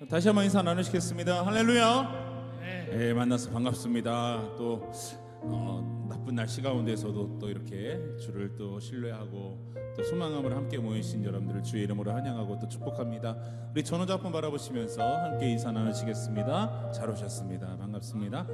다시 한번 인사 나누시겠습니다. 할렐루야. 네, 만나서 반갑습니다. 또 나쁜 날씨 가운데서도 또 이렇게 주를 또 신뢰하고 또 소망함을 함께 모이신 여러분들을 주의 이름으로 환영하고 또 축복합니다. 우리 전호자 한번 바라보시면서 함께 인사 나누시겠습니다. 잘 오셨습니다. 반갑습니다.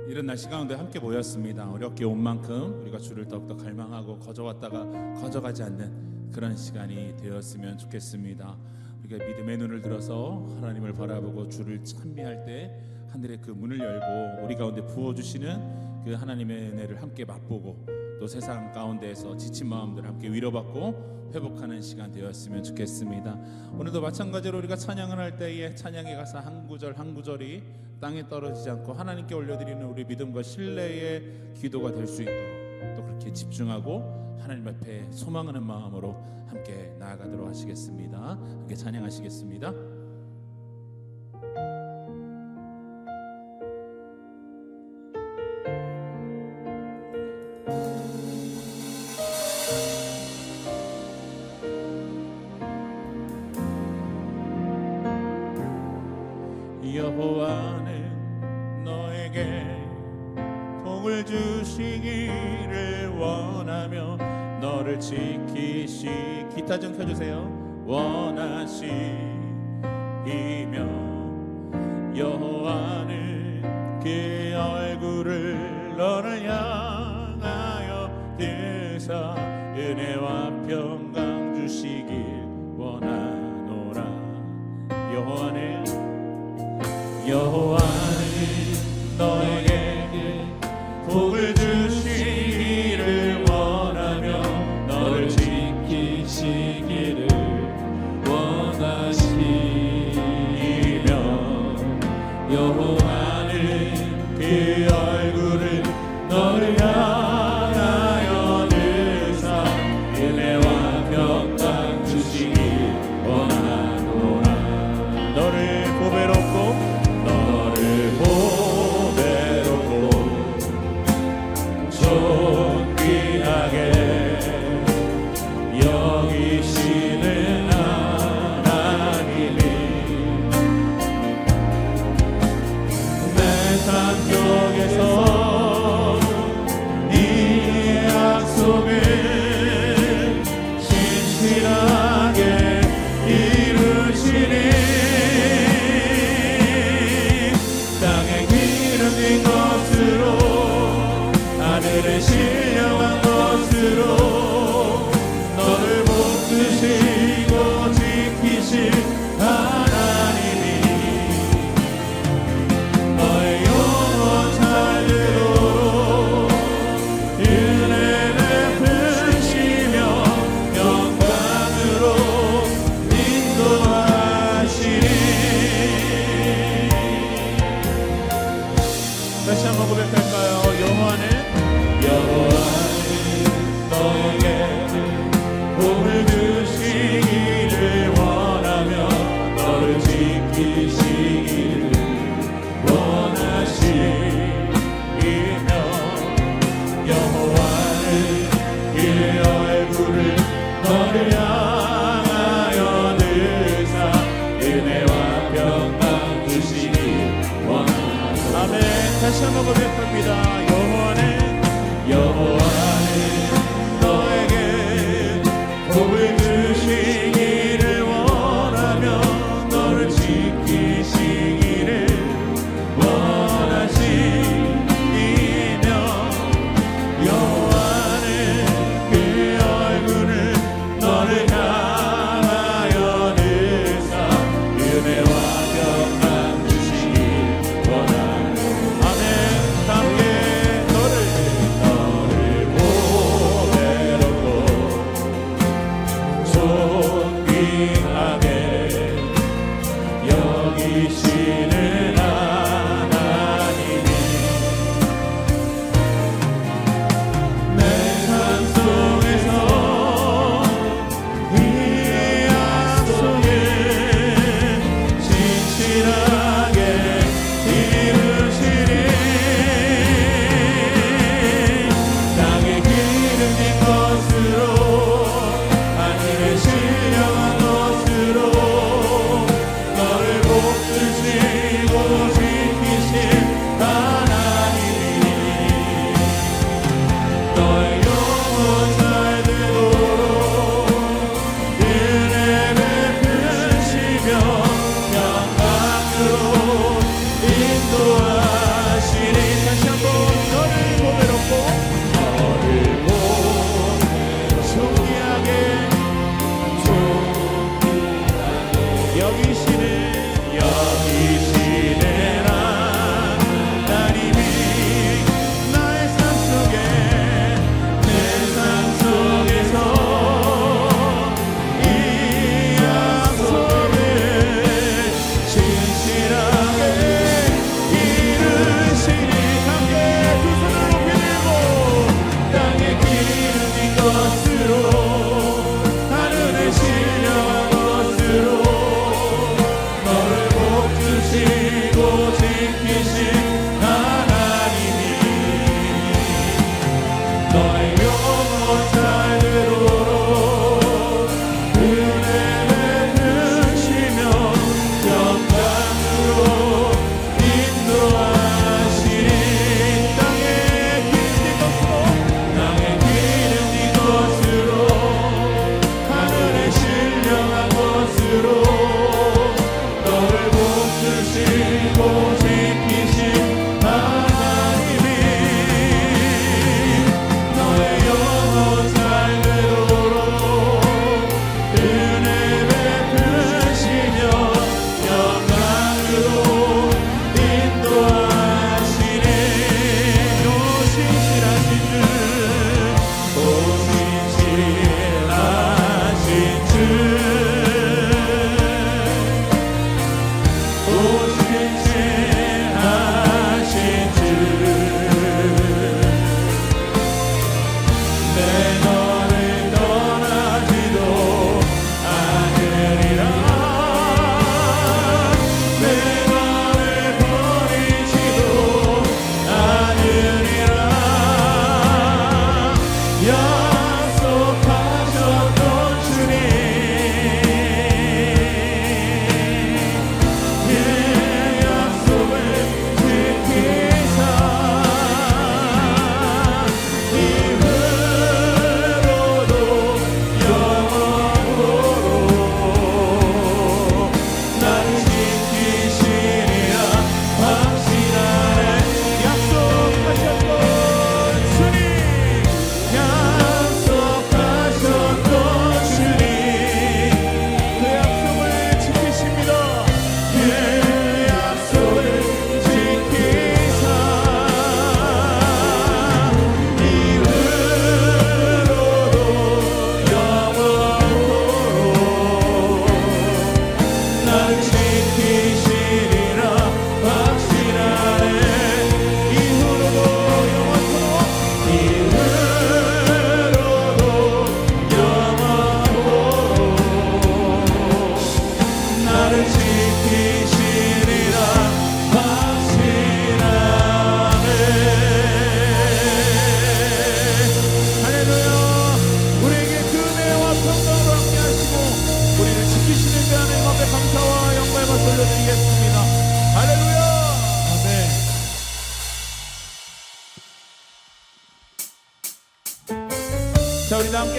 이런 날씨 가운데 함께 모였습니다. 어렵게 온 만큼 우리가 주를 더욱더 갈망하고 거저왔다가 거저가지 않는 그런 시간이 되었으면 좋겠습니다. 우리가 믿음의 눈을 들어서 하나님을 바라보고 주를 찬미할 때 하늘의 그 문을 열고 우리 가운데 부어주시는 그 하나님의 은혜를 함께 맛보고 또 세상 가운데에서 지친 마음들을 함께 위로받고 회복하는 시간 되었으면 좋겠습니다. 오늘도 마찬가지로 우리가 찬양을 할 때에 찬양의 가사 한 구절 한 구절이 땅에 떨어지지 않고 하나님께 올려드리는 우리 믿음과 신뢰의 기도가 될 수 있도록 또 그렇게 집중하고 하나님 앞에 소망하는 마음으로 함께 나아가도록 하시겠습니다. 함께 찬양하시겠습니다. 여호와는 너에게 복을 주시기를 원하며 너를 지키시 기타 좀 켜주세요. 원하시며 여호와는 그 얼굴을 너를 향하여 드사 은혜와 평강 주시길 원하노라. 여호와는 너에게 복을 주시기를 원하며 너를 지키시기를 원하시며 여호와는 그 얼굴을 너를 향하여 드사 은혜와 평강 주시길 원하노라. 너를 보배롭고 존귀하게 여기시는 하나님이 내 삶 속에서 이 약속을 신실하게 이루시니 땅에 기름진 것으로 하늘에 신령한 것으로 너를 붙드시고 지키실 하나님이 너의 영혼 살리도록 은혜 베푸시며 영광으로 인도하시니. 다시 한번 고백할까요? 여호와는 너에게 복을 주시기를 원하며 너를 지키시기를 원하시며 여호와는 그 얼굴을 너를 향하여 드사 은혜와 평강 주시길 원하노라. 아멘. 다시 한번 고백합니다. 여호와는 너에게 복을 주시기를 원하며 너를 지키시기를 원하시며 여호와는 그 얼굴을 너를 향하여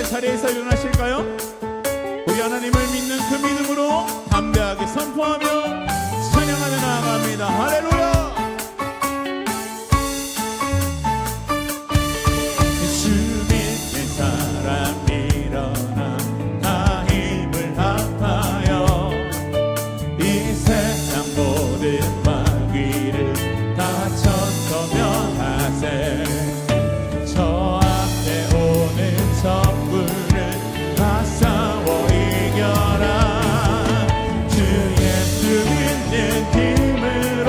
함께 자리에서 일어나실까요? 우리 하나님을 믿는 그 믿음으로 담대하게 선포하며 찬양하며 나아갑니다. 할렐루야. 주 믿는 사람 일어나 다 힘을 합하여 이 세상 모든 마귀를 다 천거면하세. 저 앞에 오는 적군을 다 싸워 이겨라. 주 예수 믿는 힘으로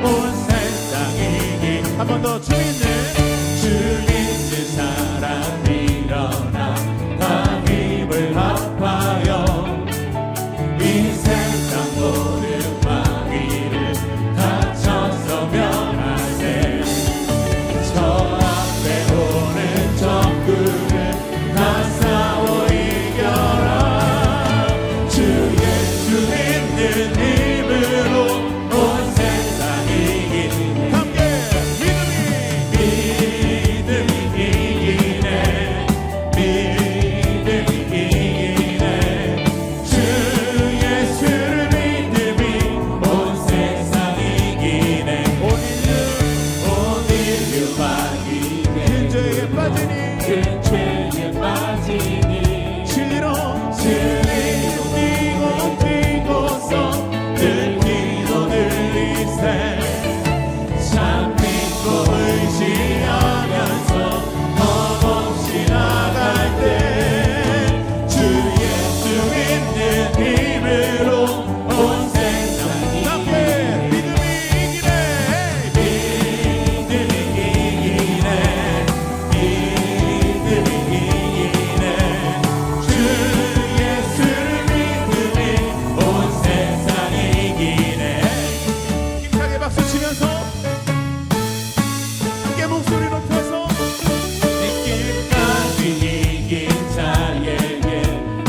온 세상이 이기. 한 번 더 주 믿는 사람 일어나 다 힘을 합하여 이 세상 모든 마귀를 다 쳐서 면하세. 저 앞에 오는 적군을 다 싸워 이겨라. 주 예수 믿는 힘으로 온 세상이 이기네. 함께 믿음이 이기네. 믿음이 이기네. 주 예수를 믿음이 온 세상이 이기네. 온 인류 마귀네. 큰 죄에 빠지니 진리로 뛰고서 들기도 들리세. 참 믿고 의지하면서 겁없이 나갈 때 주 예수 믿는 힘으로 온 세상이 함께 믿음이 이기네. 믿음이 이기네. 믿음이 이기네. 주 예수를 믿음이 온 세상이 이기네. 힘차게 박수 치면서 함께 목소리 높여서 끝까지 이긴 자에게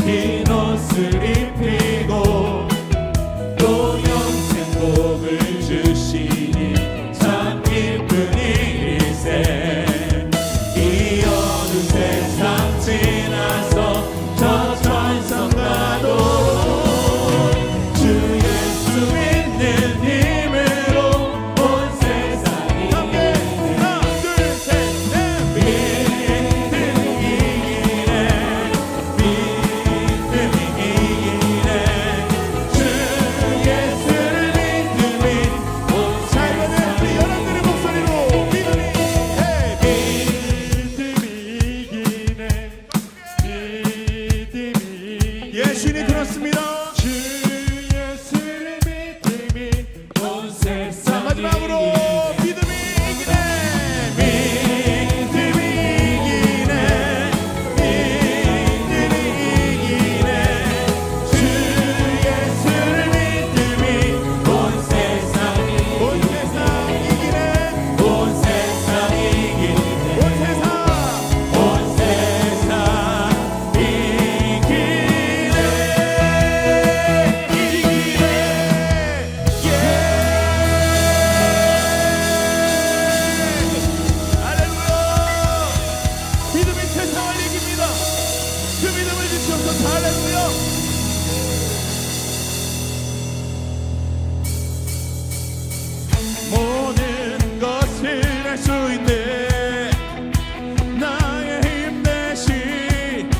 흰 옷을 입히고 또 영생복을 주시니 참 기쁜 일일세. 이 어두운 세상 지나서 저 천성 가도록 주 예수 믿는 힘으로 온 세상이 함께 하나 둘 셋 넷. 믿음이 이기네. 믿음이 이기네. 주 예수를 믿음이 온 세상이 우리 여러분들의 목소리로 믿음이 이기네. 예수님 들었습니다. 주 예수를 믿음이 온 세상. 마지막으로 믿음이 이기네. 믿음이 이기네. 믿음이 이기네. 주 예수를 믿음이 온 세상이 이기네. 온 세상이 이기네. 온 세상 이기네. 할렐루야. 믿음이 세상을 이깁니다. 그 믿음을 주시옵소서. 할렐루야. 모든 것을 할 수 있네. 나의 힘 대신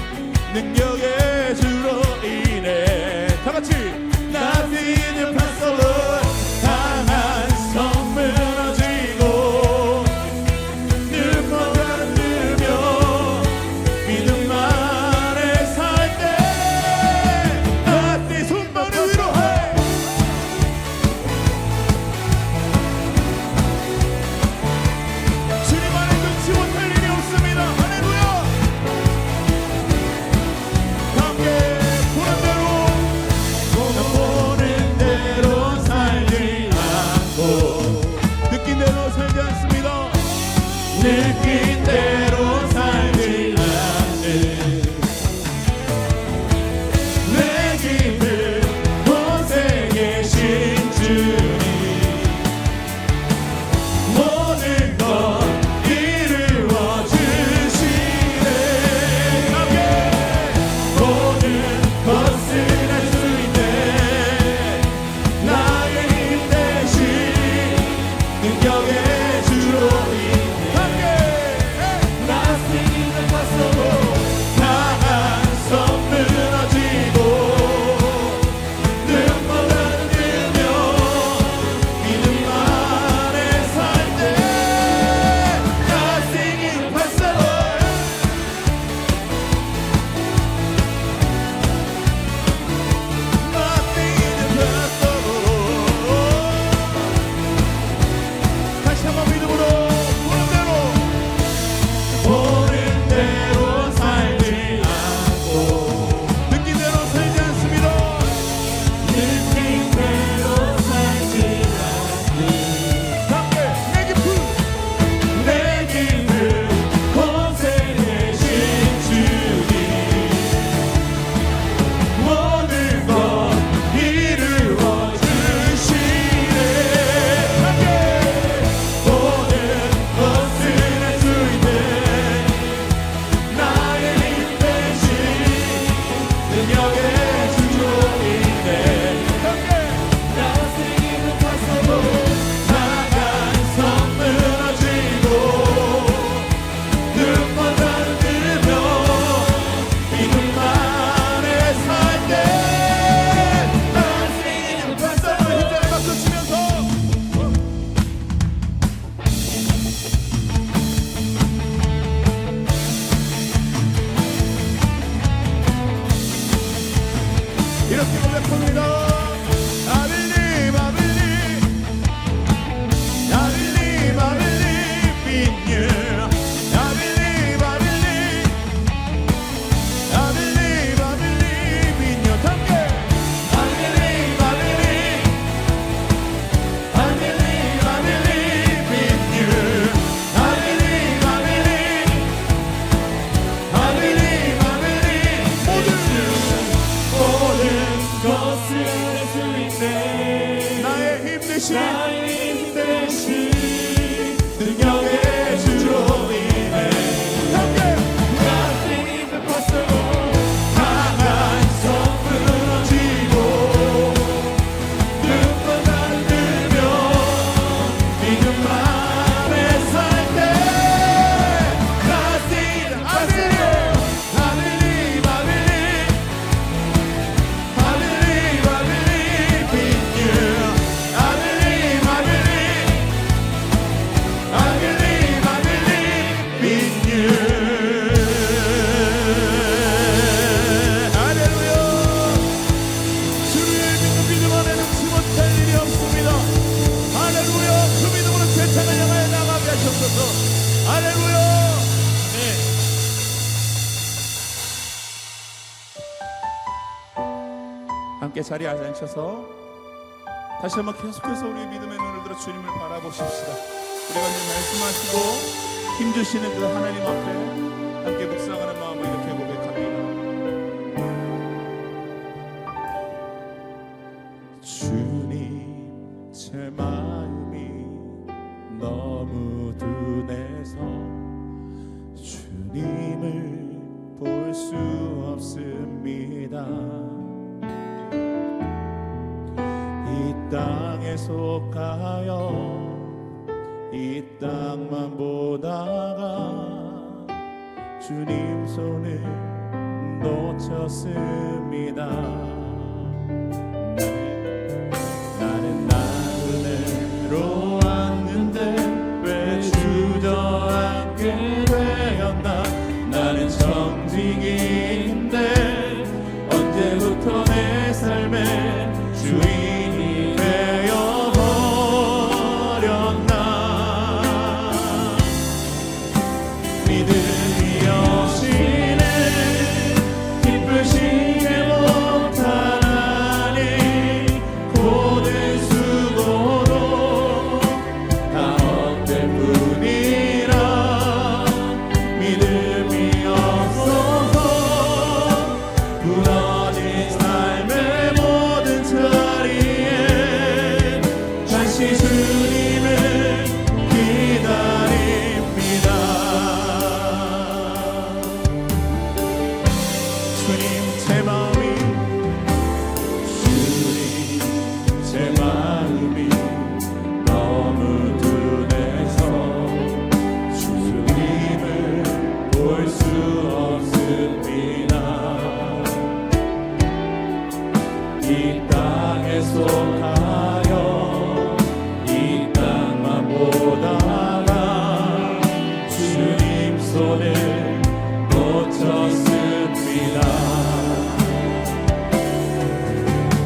능력의 주로 인해. 다 같이 Nothing impossible. 강한 성 무너지고 눈먼 자를 들으며 믿음 안에 살 때 Nothing 손만을 위로해. 주님 안에 끊지 못할 일이 없습니다. 할렐루야. 함께 보는 대로 이렇게 고백합니다. I believe, I believe, I believe, I believe in you. I believe, I believe, I believe, I believe in you. 함께 I believe, I believe, I believe, I believe in you. I believe, I believe, I believe, I believe. 모든 것을 할 수 있네. 나의 힘 대신 능력의 주로 인해 함께 Nothing is impossible. 강한 손 부러지고 눈보다는 들며 믿음만에 살 때 Nothing I believe, I believe, I believe, I believe, I believe in you. I believe, I believe, I believe, I believe in you. 할렐루야. 주를 믿음 안에 능치 못할 일이 없습니다. 할렐루야. 그 믿음으로 세상을 향하여 나가게 하셨소서. 할렐루야. 함께 자리에 앉으셔서 다시 한번 계속해서 우리 믿음의 눈을 들어 주님을 바라보십시다. 우리가 늘 말씀하시고 힘주시는 그 하나님 앞에 함께 묵상하는 마음으로 이렇게 고백합니다. 주님, 제 마음이 너무 둔해서 주님을 볼 수 없습니다. 이 땅에 속하여 이 땅만 보다가 주님 손을 놓쳤습니다. 나는 나그네로 왔는데 왜 주저앉게 되었나. 나는 정직인데 언제부터 내 삶에 주인이 되어버렸나. 믿음이 없이는 기쁘시게 못하나니 고된 수고도 다 헛될 뿐이라. 믿음이 없어서 무너진 삶의 모든 자리에 다시 주님을 기다립니다. 주님, 제 마음이 너무 둔해서 주님을 볼 수 없습니다. 이 땅에 속하여 이 땅만 보다가 주님 손을 놓쳤습니다.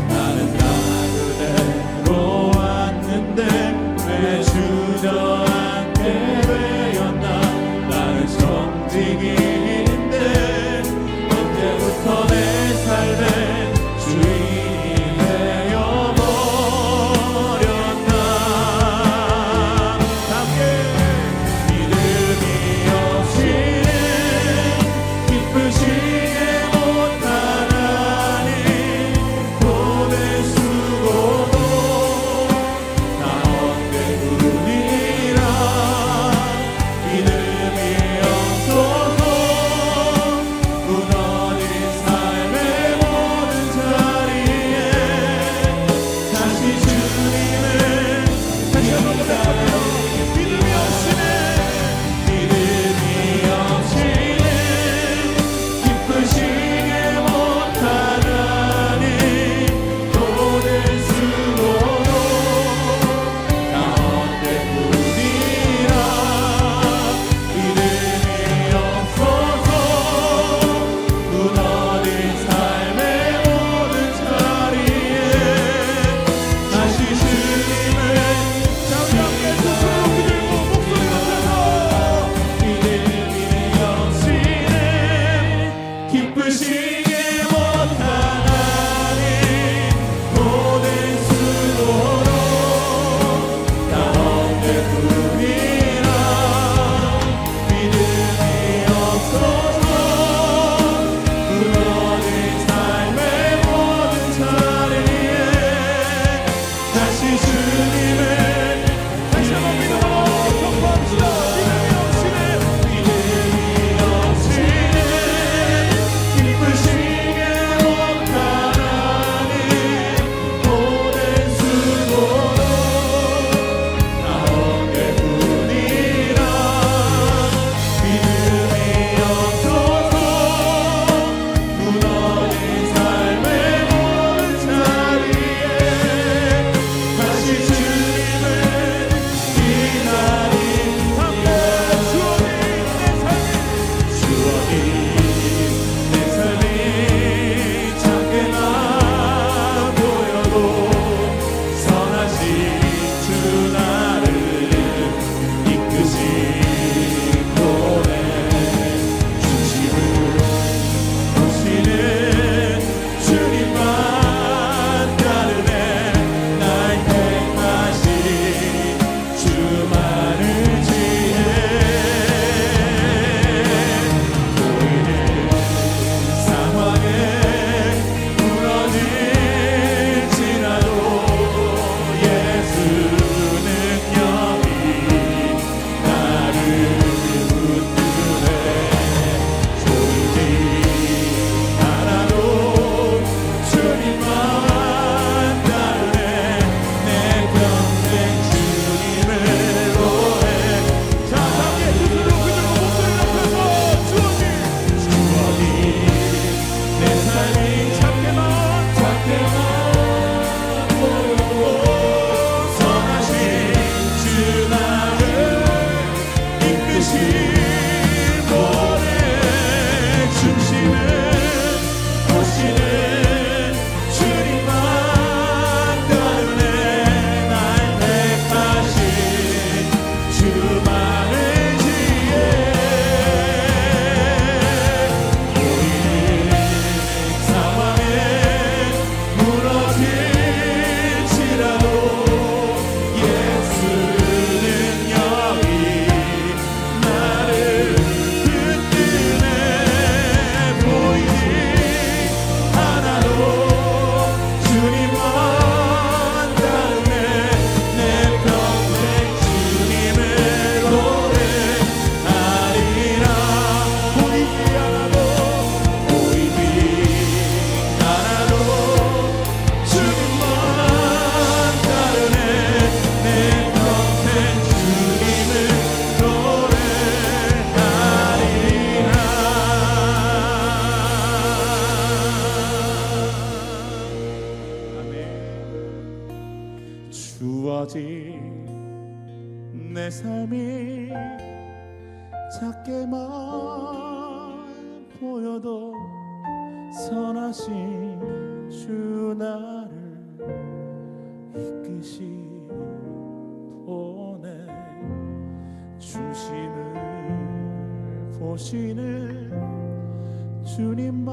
나는 나그네로 왔는데 왜 주저앉게 되었나. 나는 정직인데 언제부터 내 삶에 주인이 되어버렸나. 함께 믿음이 없이는 기쁘시게 못 무너진 내 삶이 작게만 보여도 선하신 주 나를 이끄시오네. 중심을 보시는 주님만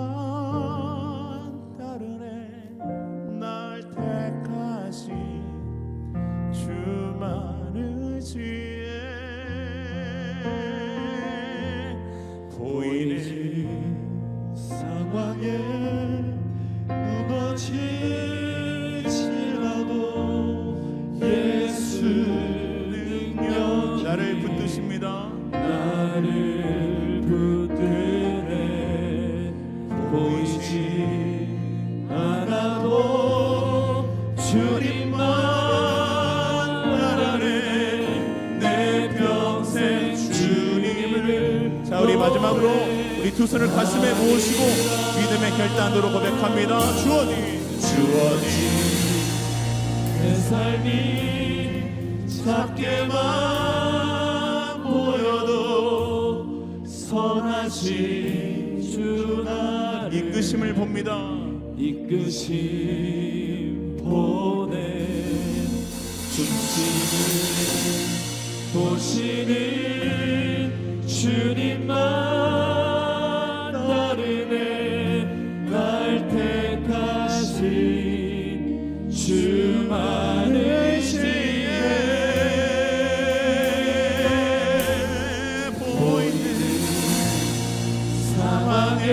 따르네. 날 택하신 주만 의지해. 보이는 상황에 무너질지라도 예수 능력 나를 붙드십니다. 나를 붙드네. 보이지 않아도 주님만 알아내. 내 평생 주님을. 자, 우리 마지막으로 우리 두 손을 가슴에 모으시고 믿음의 결단으로 고백합니다. 주어니 내 삶이 작게만 보여도 선하신 주 나를 이끄심을 봅니다. 이끄심 보내. 중심을 보시는 주님만 따르네. 날 택하신 주만 의지해. 보이는 상황에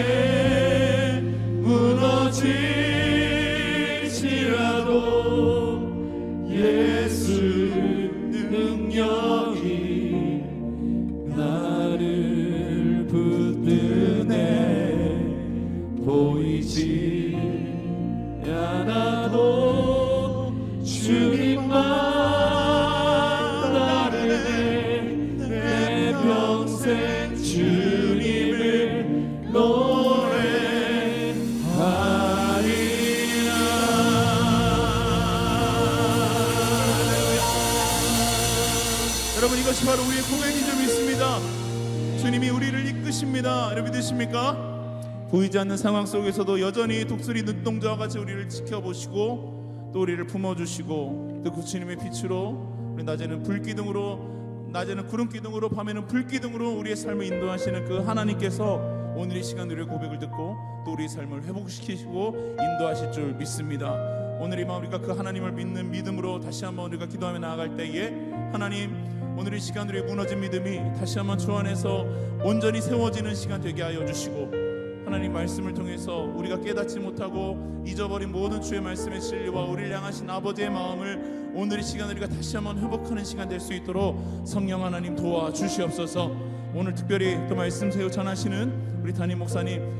무너질지라도 예수 능력이 나를 붙드네. 보이지 않아도 주님만 따르네. 내 평생 주님을 노래하리라. 여러분, 이것이 바로 우리의 고백인 줄 믿습니다. 주님이 우리를 이끄십니다. 여러분 믿으십니까? 보이지 않는 상황 속에서도 여전히 독수리 눈동자와 같이 우리를 지켜보시고 또 우리를 품어주시고 또 그 주님의 빛으로 우리 낮에는 불기둥으로, 낮에는 구름기둥으로, 밤에는 불기둥으로 우리의 삶을 인도하시는 그 하나님께서 오늘 이 시간 우리의 고백을 듣고 또 우리의 삶을 회복시키시고 인도하실 줄 믿습니다. 오늘 이 마음 우리가 그 하나님을 믿는 믿음으로 다시 한번 우리가 기도하며 나아갈 때에 하나님, 오늘 이 시간 우리의 무너진 믿음이 다시 한번 주 안에서 온전히 세워지는 시간 되게 하여 주시고, 하나님 말씀을 통해서 우리가 깨닫지 못하고 잊어버린 모든 주의 말씀의 진리와 우리를 향하신 아버지의 마음을 오늘 이 시간 우리가 다시 한번 회복하는 시간 될 수 있도록 성령 하나님 도와주시옵소서. 오늘 특별히 또 말씀 새우 전하시는 우리 담임 목사님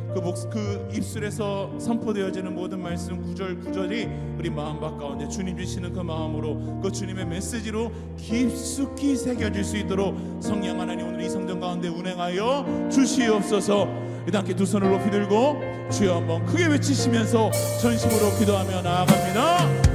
그 입술에서 선포되어지는 모든 말씀 구절구절이 우리 마음밭 가운데 주님 주시는 그 마음으로 그 주님의 메시지로 깊숙이 새겨질 수 있도록 성령 하나님 오늘 이 성전 가운데 운행하여 주시옵소서. 일단 함께 두 손을 높이 들고 주여 한번 크게 외치시면서 전심으로 기도하며 나아갑니다.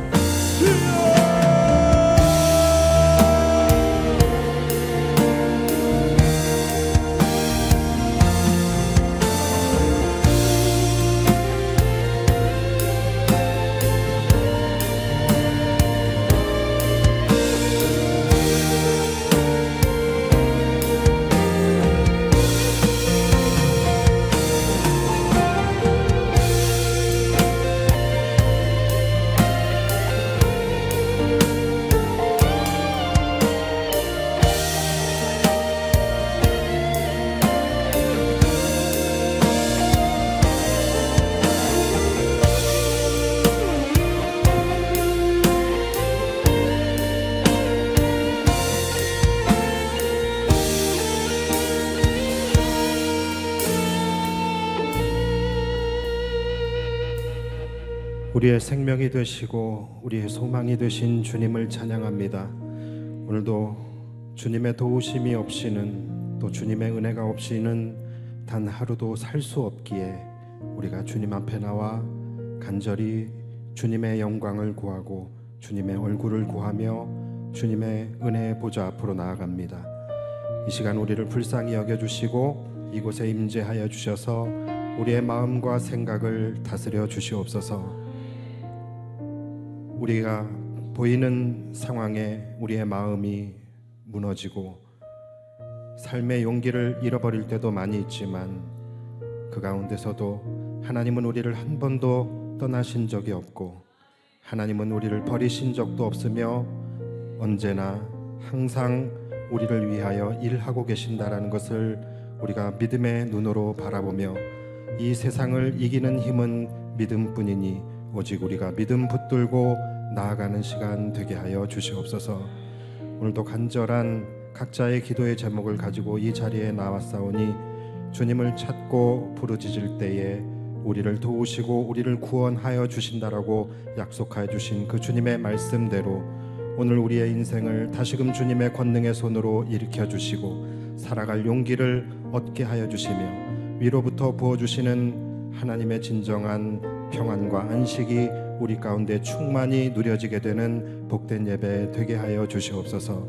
우리의 생명이 되시고 우리의 소망이 되신 주님을 찬양합니다. 오늘도 주님의 도우심이 없이는, 또 주님의 은혜가 없이는 단 하루도 살 수 없기에 우리가 주님 앞에 나와 간절히 주님의 영광을 구하고 주님의 얼굴을 구하며 주님의 은혜의 보좌 앞으로 나아갑니다. 이 시간 우리를 불쌍히 여겨주시고 이곳에 임재하여 주셔서 우리의 마음과 생각을 다스려 주시옵소서. 우리가 보이는 상황에 우리의 마음이 무너지고 삶의 용기를 잃어버릴 때도 많이 있지만 그 가운데서도 하나님은 우리를 한 번도 떠나신 적이 없고 하나님은 우리를 버리신 적도 없으며 언제나 항상 우리를 위하여 일하고 계신다라는 것을 우리가 믿음의 눈으로 바라보며 이 세상을 이기는 힘은 믿음뿐이니 오직 우리가 믿음 붙들고 나아가는 시간 되게 하여 주시옵소서. 오늘도 간절한 각자의 기도의 제목을 가지고 이 자리에 나왔사오니 주님을 찾고 부르짖을 때에 우리를 도우시고 우리를 구원하여 주신다라고 약속하여 주신 그 주님의 말씀대로 오늘 우리의 인생을 다시금 주님의 권능의 손으로 일으켜 주시고 살아갈 용기를 얻게 하여 주시며 위로부터 부어주시는 하나님의 진정한 평안과 안식이 우리 가운데 충만히 누려지게 되는 복된 예배 되게 하여 주시옵소서.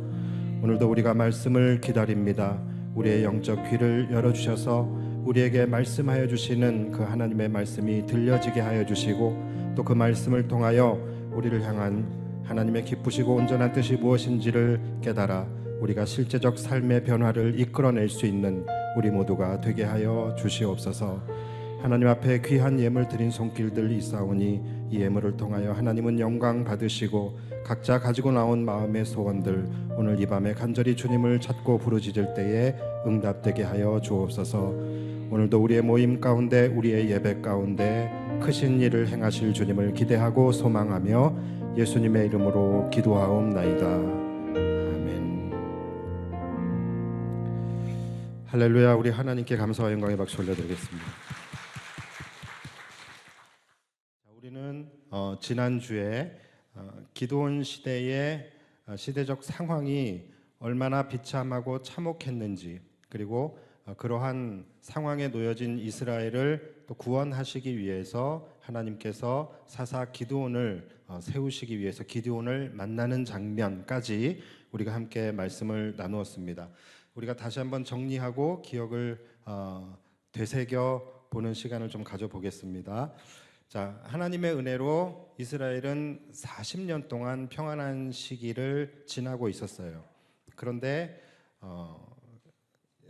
오늘도 우리가 말씀을 기다립니다. 우리의 영적 귀를 열어주셔서 우리에게 말씀하여 주시는 그 하나님의 말씀이 들려지게 하여 주시고 또 그 말씀을 통하여 우리를 향한 하나님의 기쁘시고 온전한 뜻이 무엇인지를 깨달아 우리가 실제적 삶의 변화를 이끌어낼 수 있는 우리 모두가 되게 하여 주시옵소서. 하나님 앞에 귀한 예물 드린 손길들 있사오니 이 예물을 통하여 하나님은 영광 받으시고 각자 가지고 나온 마음의 소원들 오늘 이 밤에 간절히 주님을 찾고 부르짖을 때에 응답되게 하여 주옵소서. 오늘도 우리의 모임 가운데 우리의 예배 가운데 크신 일을 행하실 주님을 기대하고 소망하며 예수님의 이름으로 기도하옵나이다. 아멘. 할렐루야. 우리 하나님께 감사와 영광의 박수 올려드리겠습니다. 우리는 지난주에 기드온 시대의 시대적 상황이 얼마나 비참하고 참혹했는지 그리고 그러한 상황에 놓여진 이스라엘을 또 구원하시기 위해서 하나님께서 사사 기드온을 세우시기 위해서 기드온을 만나는 장면까지 우리가 함께 말씀을 나누었습니다. 우리가 다시 한번 정리하고 기억을 되새겨 보는 시간을 좀 가져보겠습니다. 자, 하나님의 은혜로 이스라엘은 40년 동안 평안한 시기를 지나고 있었어요. 그런데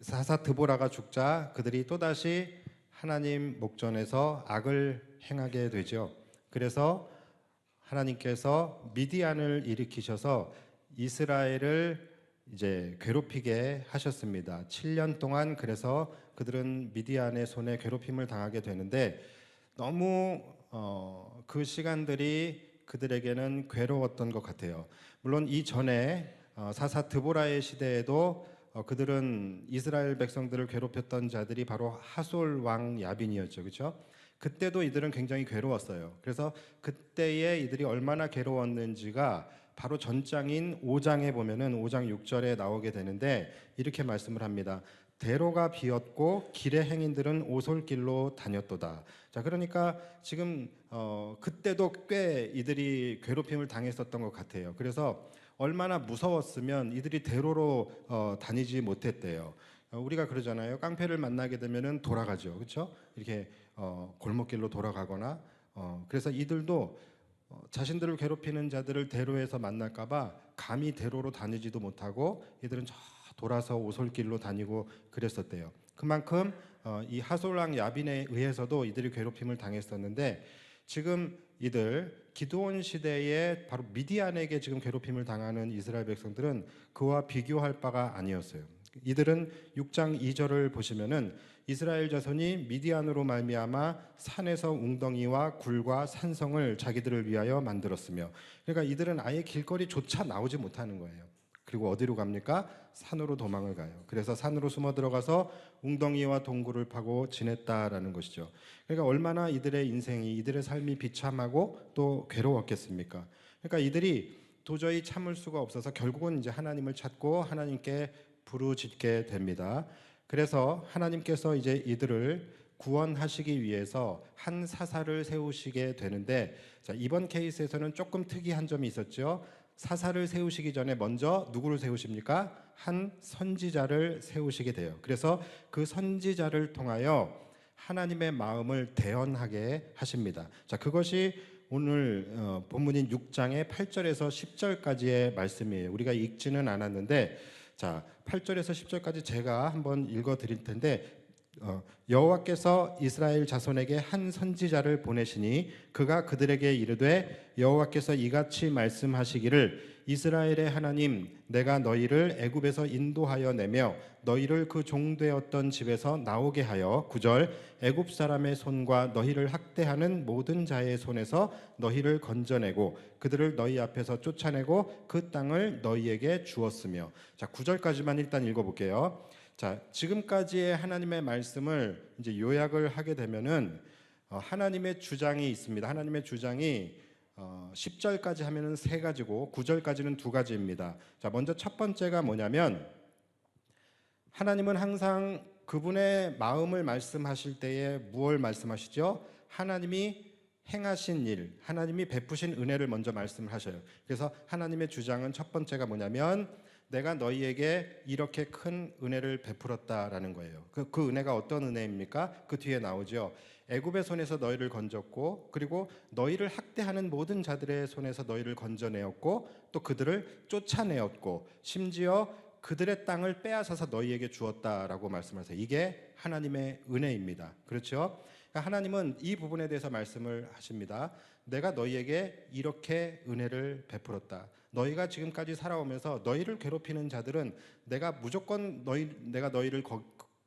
사사 드보라가 죽자 그들이 또다시 하나님 목전에서 악을 행하게 되죠. 그래서 하나님께서 미디안을 일으키셔서 이스라엘을 이제 괴롭히게 하셨습니다. 7년 동안 그래서 그들은 미디안의 손에 괴롭힘을 당하게 되는데 너무 그 시간들이 그들에게는 괴로웠던 것 같아요. 물론 이전에 사사 드보라의 시대에도 그들은 이스라엘 백성들을 괴롭혔던 자들이 바로 하솔 왕 야빈이었죠. 그렇죠? 그때도 이들은 굉장히 괴로웠어요. 그래서 그때에 이들이 얼마나 괴로웠는지가 바로 전장인 5장에 보면은 5장 6절에 나오게 되는데 이렇게 말씀을 합니다. 대로가 비었고 길의 행인들은 오솔길로 다녔도다. 자, 그러니까 지금 그때도 꽤 이들이 괴롭힘을 당했었던 것 같아요. 그래서 얼마나 무서웠으면 이들이 대로로 다니지 못했대요. 우리가 그러잖아요. 깡패를 만나게 되면은 돌아가죠, 그렇죠? 이렇게 골목길로 돌아가거나 그래서 이들도 자신들을 괴롭히는 자들을 대로에서 만날까봐 감히 대로로 다니지도 못하고 이들은 저 돌아서 오솔길로 다니고 그랬었대요. 그만큼 이 하솔왕 야빈에 의해서도 이들이 괴롭힘을 당했었는데 지금 이들 기드온 시대에 바로 미디안에게 지금 괴롭힘을 당하는 이스라엘 백성들은 그와 비교할 바가 아니었어요. 이들은 6장 2절을 보시면은 이스라엘 자손이 미디안으로 말미암아 산에서 웅덩이와 굴과 산성을 자기들을 위하여 만들었으며 그러니까 이들은 아예 길거리조차 나오지 못하는 거예요. 그리고 어디로 갑니까? 산으로 도망을 가요. 그래서 산으로 숨어 들어가서 웅덩이와 동굴을 파고 지냈다라는 것이죠. 그러니까 얼마나 이들의 인생이 이들의 삶이 비참하고 또 괴로웠겠습니까? 그러니까 이들이 도저히 참을 수가 없어서 결국은 이제 하나님을 찾고 하나님께 부르짖게 됩니다. 그래서 하나님께서 이제 이들을 구원하시기 위해서 한 사사를 세우시게 되는데 자, 이번 케이스에서는 조금 특이한 점이 있었죠. 사사를 세우시기 전에 먼저 누구를 세우십니까? 한 선지자를 세우시게 돼요. 그래서 그 선지자를 통하여 하나님의 마음을 대언하게 하십니다. 자, 그것이 오늘 본문인 6장의 8절에서 10절까지의 말씀이에요. 우리가 읽지는 않았는데, 자, 8절에서 10절까지 제가 한번 읽어 드릴 텐데, 여호와께서 이스라엘 자손에게 한 선지자를 보내시니 그가 그들에게 이르되 여호와께서 이같이 말씀하시기를 이스라엘의 하나님 내가 너희를 애굽에서 인도하여 내며 너희를 그 종되었던 집에서 나오게 하여 9절 애굽 사람의 손과 너희를 학대하는 모든 자의 손에서 너희를 건져내고 그들을 너희 앞에서 쫓아내고 그 땅을 너희에게 주었으며. 자, 9절까지만 일단 읽어볼게요. 자, 지금까지의 하나님의 말씀을 이제 요약을 하게 되면은 하나님의 주장이 있습니다. 하나님의 주장이 10절까지 하면은 세 가지고 9절까지는 두 가지입니다. 자, 먼저 첫 번째가 뭐냐면 하나님은 항상 그분의 마음을 말씀하실 때에 무엇을 말씀하시죠? 하나님이 행하신 일, 하나님이 베푸신 은혜를 먼저 말씀하셔요. 그래서 하나님의 주장은 첫 번째가 뭐냐면 내가 너희에게 이렇게 큰 은혜를 베풀었다라는 거예요. 그 은혜가 어떤 은혜입니까? 그 뒤에 나오죠. 애굽의 손에서 너희를 건졌고 그리고 너희를 학대하는 모든 자들의 손에서 너희를 건져내었고 또 그들을 쫓아내었고 심지어 그들의 땅을 빼앗아서 너희에게 주었다라고 말씀하세요. 이게 하나님의 은혜입니다. 그렇죠? 그러니까 하나님은 이 부분에 대해서 말씀을 하십니다. 내가 너희에게 이렇게 은혜를 베풀었다. 너희가 지금까지 살아오면서 너희를 괴롭히는 자들은 내가 무조건 내가 너희를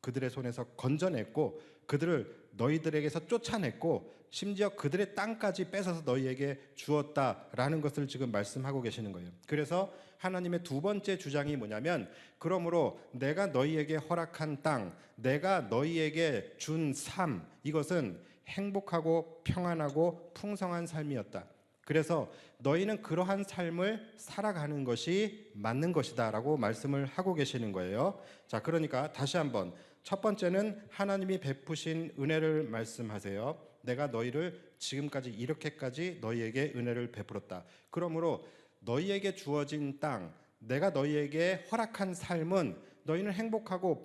그들의 손에서 건져냈고 그들을 너희들에게서 쫓아냈고 심지어 그들의 땅까지 뺏어서 너희에게 주었다라는 것을 지금 말씀하고 계시는 거예요. 그래서 하나님의 두 번째 주장이 뭐냐면 그러므로 내가 너희에게 허락한 땅, 내가 너희에게 준 삶, 이것은 행복하고 평안하고 풍성한 삶이었다. 그래서 너희는 그러한 삶을 살아가는 것이 맞는 것이다 라고 말씀을 하고 계시는 거예요. 자, 그러니까 다시 한번 첫 번째는 하나님이 베푸신 은혜를 말씀하세요. 내가 너희를 지금까지 이렇게까지 너희에게 은혜를 베풀었다. 그러므로 너희에게 주어진 땅, 내가 너희에게 허락한 삶은 너희는 행복하고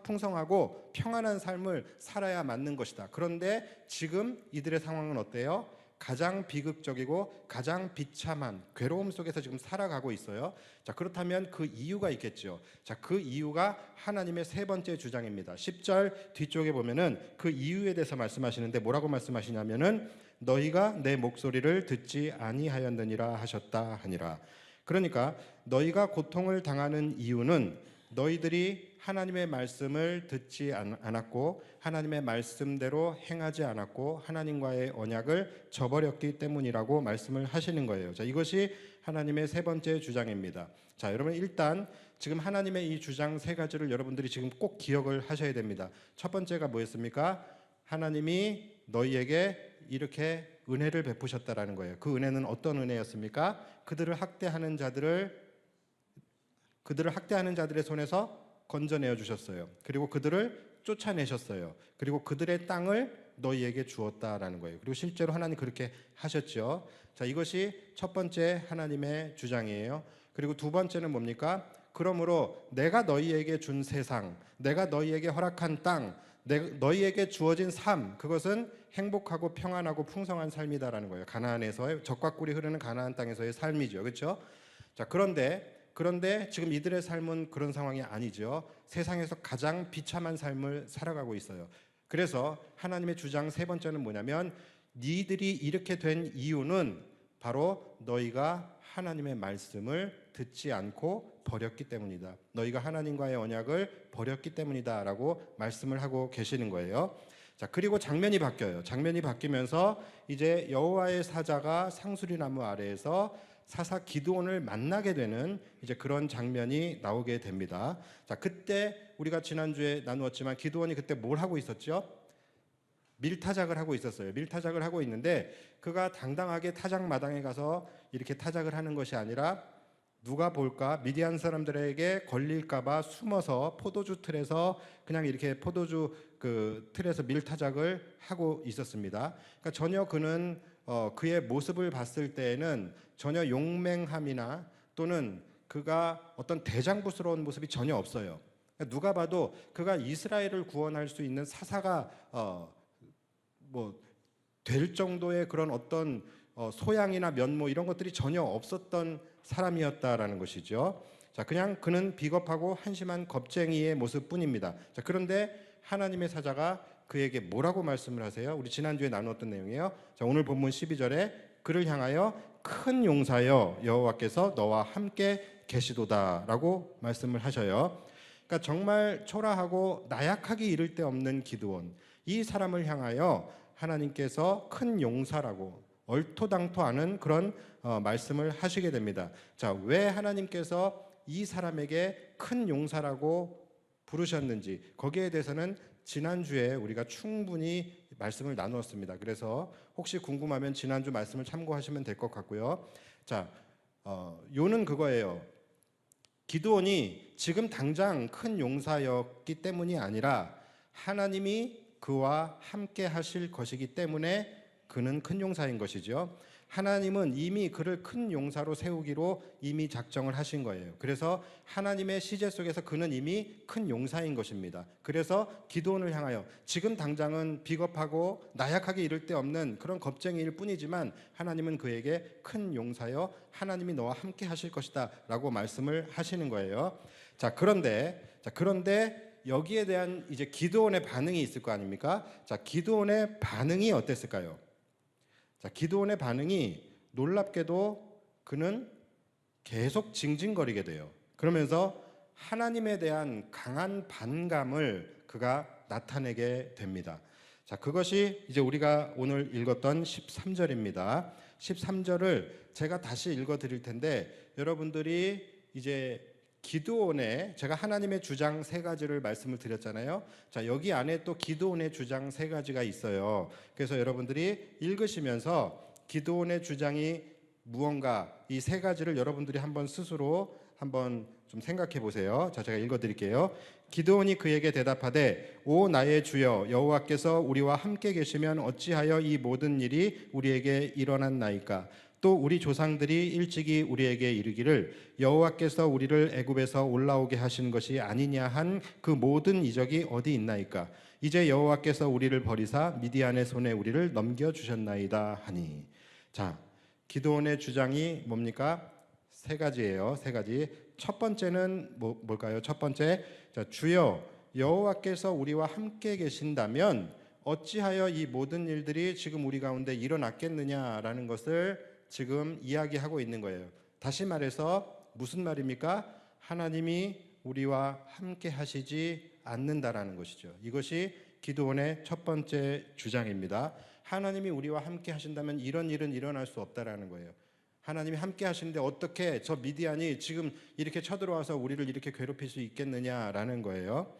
풍성하고 평안한 삶을 살아야 맞는 것이다. 그런데 지금 이들의 상황은 어때요? 가장 비극적이고 가장 비참한 괴로움 속에서 지금 살아가고 있어요. 자, 그렇다면 그 이유가 있겠죠. 자, 그 이유가 하나님의 세 번째 주장입니다. 10절 뒤쪽에 보면은 그 이유에 대해서 말씀하시는데 뭐라고 말씀하시냐면은 너희가 내 목소리를 듣지 아니하였느니라 하셨다 하니라. 그러니까 너희가 고통을 당하는 이유는 너희들이 하나님의 말씀을 듣지 않았고 하나님의 말씀대로 행하지 않았고 하나님과의 언약을 저버렸기 때문이라고 말씀을 하시는 거예요. 자, 이것이 하나님의 세 번째 주장입니다. 자, 여러분 일단 지금 하나님의 이 주장 세 가지를 여러분들이 지금 꼭 기억을 하셔야 됩니다. 첫 번째가 뭐였습니까? 하나님이 너희에게 이렇게 은혜를 베푸셨다라는 거예요. 그 은혜는 어떤 은혜였습니까? 그들을 학대하는 자들의 손에서 건져내어 주셨어요. 그리고 그들을 쫓아내셨어요. 그리고 그들의 땅을 너희에게 주었다라는 거예요. 그리고 실제로 하나님 그렇게 하셨죠. 자, 이것이 첫 번째 하나님의 주장이에요. 그리고 두 번째는 뭡니까? 그러므로 내가 너희에게 준 세상, 내가 너희에게 허락한 땅, 너희에게 주어진 삶, 그것은 행복하고 평안하고 풍성한 삶이다라는 거예요. 가나안에서의 젖과 꿀이 흐르는 가나안 땅에서의 삶이죠. 그렇죠? 자, 그런데 지금 이들의 삶은 그런 상황이 아니죠. 세상에서 가장 비참한 삶을 살아가고 있어요. 그래서 하나님의 주장 세 번째는 뭐냐면 니들이 이렇게 된 이유는 바로 너희가 하나님의 말씀을 듣지 않고 버렸기 때문이다. 너희가 하나님과의 언약을 버렸기 때문이다라고 말씀을 하고 계시는 거예요. 자, 그리고 장면이 바뀌어요. 장면이 바뀌면서 이제 여호와의 사자가 상수리 나무 아래에서 사사 기드온을 만나게 되는 이제 그런 장면이 나오게 됩니다. 자, 그때 우리가 지난주에 나누었지만 기드온이 그때 뭘 하고 있었죠? 밀타작을 하고 있었어요. 밀타작을 하고 있는데 그가 당당하게 타작 마당에 가서 이렇게 타작을 하는 것이 아니라 누가 볼까 미디안 사람들에게 걸릴까봐 숨어서 포도주 틀에서 그냥 이렇게 포도주 그 틀에서 밀타작을 하고 있었습니다. 그러니까 전혀 그는 그의 모습을 봤을 때에는 전혀 용맹함이나 또는 그가 어떤 대장부스러운 모습이 전혀 없어요. 누가 봐도 그가 이스라엘을 구원할 수 있는 사사가 될 정도의 그런 어떤 소양이나 면모 이런 것들이 전혀 없었던 사람이었다라는 것이죠. 자, 그냥 그는 비겁하고 한심한 겁쟁이의 모습뿐입니다. 자, 그런데 하나님의 사자가 그에게 뭐라고 말씀을 하세요? 우리 지난주에 나누었던 내용이에요. 자, 오늘 본문 12절에 그를 향하여 큰 용사여 여호와께서 너와 함께 계시도다라고 말씀을 하셔요. 그러니까 정말 초라하고 나약하기 이를 데 없는 기드온, 이 사람을 향하여 하나님께서 큰 용사라고 얼토당토하는 그런 말씀을 하시게 됩니다. 자, 왜 하나님께서 이 사람에게 큰 용사라고 부르셨는지 거기에 대해서는 지난주에 우리가 충분히 말씀을 나누었습니다. 그래서 혹시 궁금하면 지난주 말씀을 참고하시면 될 것 같고요. 자, 요는 그거예요. 기드온이 지금 당장 큰 용사였기 때문이 아니라 하나님이 그와 함께 하실 것이기 때문에 그는 큰 용사인 것이죠. 하나님은 이미 그를 큰 용사로 세우기로 이미 작정을 하신 거예요. 그래서 하나님의 시제 속에서 그는 이미 큰 용사인 것입니다. 그래서 기드온을 향하여 지금 당장은 비겁하고 나약하게 이를 데 없는 그런 겁쟁이일 뿐이지만 하나님은 그에게 큰 용사여 하나님이 너와 함께 하실 것이다 라고 말씀을 하시는 거예요. 자, 그런데 여기에 대한 이제 기드온의 반응이 있을 거 아닙니까? 자, 기드온의 반응이 어땠을까요? 자, 기드온의 반응이 놀랍게도 그는 계속 징징거리게 돼요. 그러면서 하나님에 대한 강한 반감을 그가 나타내게 됩니다. 자, 그것이 이제 우리가 오늘 읽었던 13절입니다. 13절을 제가 다시 읽어 드릴 텐데 여러분들이 이제 기드온의 제가 하나님의 주장 세 가지를 말씀을 드렸잖아요. 자, 여기 안에 또 기드온의 주장 세 가지가 있어요. 그래서 여러분들이 읽으시면서 기드온의 주장이 무언가 이 세 가지를 여러분들이 한번 스스로 한번 좀 생각해 보세요. 자, 제가 읽어 드릴게요. 기드온이 그에게 대답하되 오 나의 주여 여호와께서 우리와 함께 계시면 어찌하여 이 모든 일이 우리에게 일어났나이까? 또 우리 조상들이 일찍이 우리에게 이르기를 여호와께서 우리를 애굽에서 올라오게 하신 것이 아니냐 한 그 모든 이적이 어디 있나이까? 이제 여호와께서 우리를 버리사 미디안의 손에 우리를 넘겨 주셨나이다 하니. 자, 기드온의 주장이 뭡니까? 세 가지예요. 세 가지. 첫 번째는 뭘까요? 첫 번째, 자, 주여 여호와께서 우리와 함께 계신다면 어찌하여 이 모든 일들이 지금 우리 가운데 일어났겠느냐라는 것을 지금 이야기하고 있는 거예요. 다시 말해서 무슨 말입니까? 하나님이 우리와 함께 하시지 않는다라는 것이죠. 이것이 기드온의 첫 번째 주장입니다. 하나님이 우리와 함께 하신다면 이런 일은 일어날 수 없다라는 거예요. 하나님이 함께 하시는데 어떻게 저 미디안이 지금 이렇게 쳐들어와서 우리를 이렇게 괴롭힐 수 있겠느냐라는 거예요.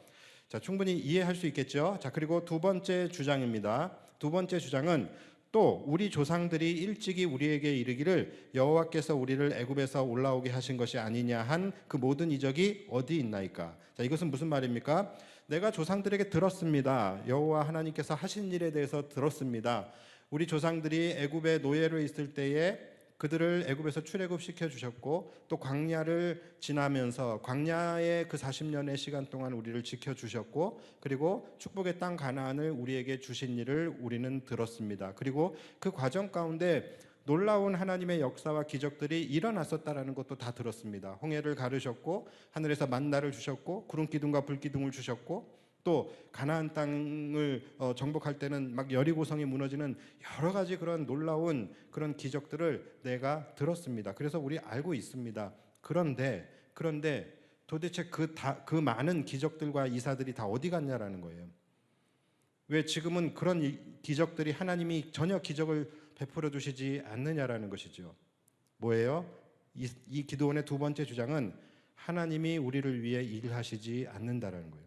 자, 충분히 이해할 수 있겠죠. 자, 그리고 두 번째 주장입니다. 두 번째 주장은 또 우리 조상들이 일찍이 우리에게 이르기를 여호와께서 우리를 애굽에서 올라오게 하신 것이 아니냐 한 그 모든 이적이 어디 있나이까? 자, 이것은 무슨 말입니까? 내가 조상들에게 들었습니다. 여호와 하나님께서 하신 일에 대해서 들었습니다. 우리 조상들이 애굽의 노예로 있을 때에 그들을 애굽에서 출애굽 시켜 주셨고 또 광야를 지나면서 광야의 그 40년의 시간 동안 우리를 지켜 주셨고 그리고 축복의 땅 가나안을 우리에게 주신 일을 우리는 들었습니다. 그리고 그 과정 가운데 놀라운 하나님의 역사와 기적들이 일어났었다라는 것도 다 들었습니다. 홍해를 가르셨고 하늘에서 만나를 주셨고 구름 기둥과 불 기둥을 주셨고 또 가나안 땅을 정복할 때는 막 여리고성이 무너지는 여러 가지 그런 놀라운 그런 기적들을 내가 들었습니다. 그래서 우리 알고 있습니다. 그런데 도대체 그 많은 기적들과 이사들이 다 어디 갔냐라는 거예요. 왜 지금은 그런 기적들이 하나님이 전혀 기적을 베풀어 주시지 않느냐라는 것이죠. 뭐예요? 이 기드온의 두 번째 주장은 하나님이 우리를 위해 일하시지 않는다라는 거예요.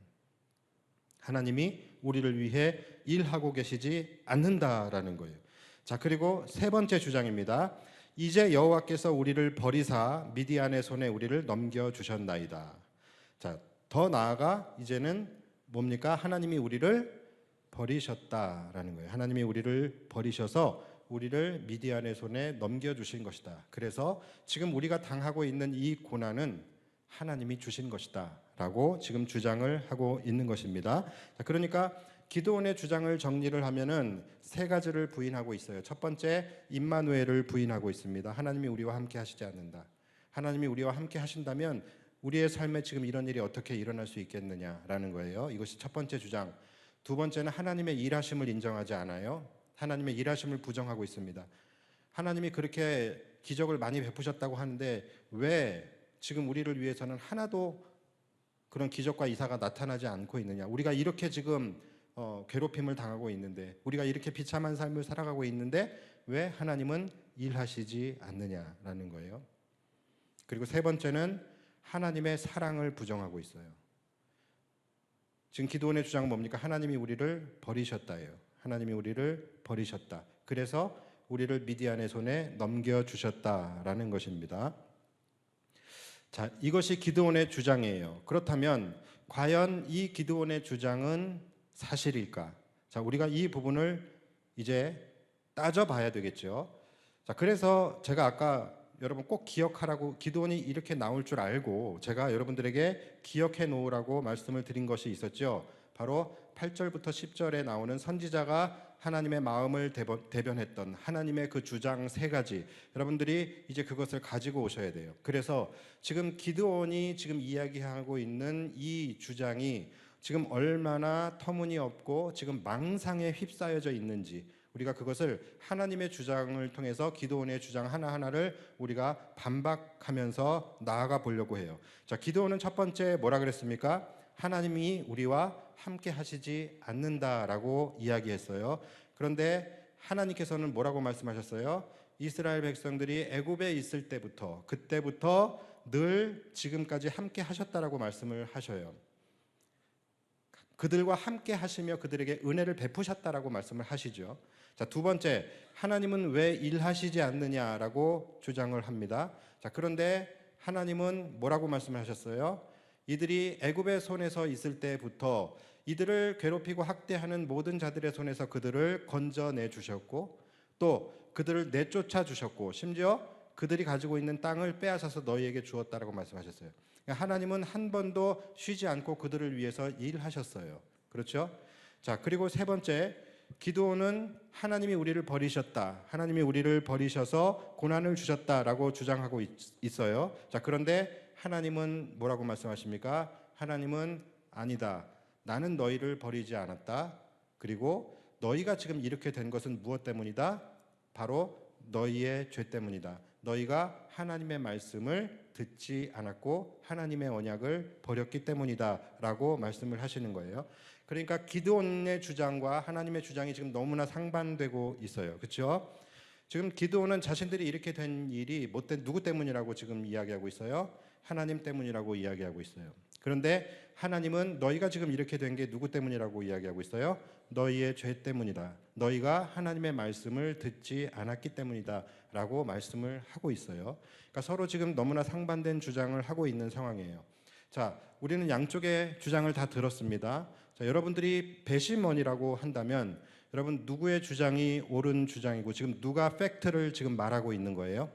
하나님이 우리를 위해 일하고 계시지 않는다라는 거예요. 자, 그리고 세 번째 주장입니다. 이제 여호와께서 우리를 버리사 미디안의 손에 우리를 넘겨 주셨나이다. 자, 더 나아가 이제는 뭡니까? 하나님이 우리를 버리셨다라는 거예요. 하나님이 우리를 버리셔서 우리를 미디안의 손에 넘겨주신 것이다. 그래서 지금 우리가 당하고 있는 이 고난은 하나님이 주신 것이다 라고 지금 주장을 하고 있는 것입니다. 자, 그러니까 기드온의 주장을 정리를 하면은 세 가지를 부인하고 있어요. 첫 번째, 임마누엘을 부인하고 있습니다. 하나님이 우리와 함께 하시지 않는다. 하나님이 우리와 함께 하신다면 우리의 삶에 지금 이런 일이 어떻게 일어날 수 있겠느냐라는 거예요. 이것이 첫 번째 주장. 두 번째는 하나님의 일하심을 인정하지 않아요. 하나님의 일하심을 부정하고 있습니다. 하나님이 그렇게 기적을 많이 베푸셨다고 하는데 왜 지금 우리를 위해서는 하나도 그런 기적과 이사가 나타나지 않고 있느냐. 우리가 이렇게 지금 괴롭힘을 당하고 있는데, 우리가 이렇게 비참한 삶을 살아가고 있는데 왜 하나님은 일하시지 않느냐라는 거예요. 그리고 세 번째는 하나님의 사랑을 부정하고 있어요. 지금 기드온의 주장은 뭡니까? 하나님이 우리를 버리셨다예요. 하나님이 우리를 버리셨다. 그래서 우리를 미디안의 손에 넘겨주셨다라는 것입니다. 자, 이것이 기드온의 주장이에요. 그렇다면 과연 이 기드온의 주장은 사실일까? 자, 우리가 이 부분을 이제 따져봐야 되겠죠. 자, 그래서 제가 아까 여러분 꼭 기억하라고, 기드온이 이렇게 나올 줄 알고 제가 여러분들에게 기억해 놓으라고 말씀을 드린 것이 있었죠. 바로 8절부터 10절에 나오는 선지자가 하나님의 마음을 대변했던 하나님의 그 주장 세 가지, 여러분들이 이제 그것을 가지고 오셔야 돼요. 그래서 지금 기드온이 지금 이야기하고 있는 이 주장이 지금 얼마나 터무니없고 지금 망상에 휩싸여져 있는지, 우리가 그것을 하나님의 주장을 통해서 기드온의 주장 하나하나를 우리가 반박하면서 나아가 보려고 해요. 자, 기드온은 첫 번째 뭐라 그랬습니까? 하나님이 우리와 함께 하시지 않는다라고 이야기했어요. 그런데 하나님께서는 뭐라고 말씀하셨어요? 이스라엘 백성들이 애굽에 있을 때부터, 그때부터 늘 지금까지 함께 하셨다라고 말씀을 하셔요. 그들과 함께 하시며 그들에게 은혜를 베푸셨다라고 말씀을 하시죠. 자, 두 번째, 하나님은 왜 일하시지 않느냐라고 주장을 합니다. 자, 그런데 하나님은 뭐라고 말씀하셨어요? 이들이 애굽의 손에서 있을 때부터 이들을 괴롭히고 학대하는 모든 자들의 손에서 그들을 건져내 주셨고, 또 그들을 내쫓아 주셨고, 심지어 그들이 가지고 있는 땅을 빼앗아서 너희에게 주었다라고 말씀하셨어요. 하나님은 한 번도 쉬지 않고 그들을 위해서 일하셨어요. 그렇죠? 자, 그리고 세 번째, 기드온은 하나님이 우리를 버리셨다, 하나님이 우리를 버리셔서 고난을 주셨다라고 주장하고 있어요. 자, 그런데 하나님은 뭐라고 말씀하십니까? 하나님은 아니다. 나는 너희를 버리지 않았다. 그리고 너희가 지금 이렇게 된 것은 무엇 때문이다? 바로 너희의 죄 때문이다. 너희가 하나님의 말씀을 듣지 않았고 하나님의 언약을 버렸기 때문이다 라고 말씀을 하시는 거예요. 그러니까 기드온의 주장과 하나님의 주장이 지금 너무나 상반되고 있어요. 그렇죠? 지금 기드온은 자신들이 이렇게 된 일이 못된 누구 때문이라고 지금 이야기하고 있어요? 하나님 때문이라고 이야기하고 있어요. 그런데 하나님은 너희가 지금 이렇게 된 게 누구 때문이라고 이야기하고 있어요? 너희의 죄 때문이다. 너희가 하나님의 말씀을 듣지 않았기 때문이다 라고 말씀을 하고 있어요. 그러니까 서로 지금 너무나 상반된 주장을 하고 있는 상황이에요. 자, 우리는 양쪽의 주장을 다 들었습니다. 자, 여러분들이 배심원이라고 한다면 여러분 누구의 주장이 옳은 주장이고 지금 누가 팩트를 지금 말하고 있는 거예요?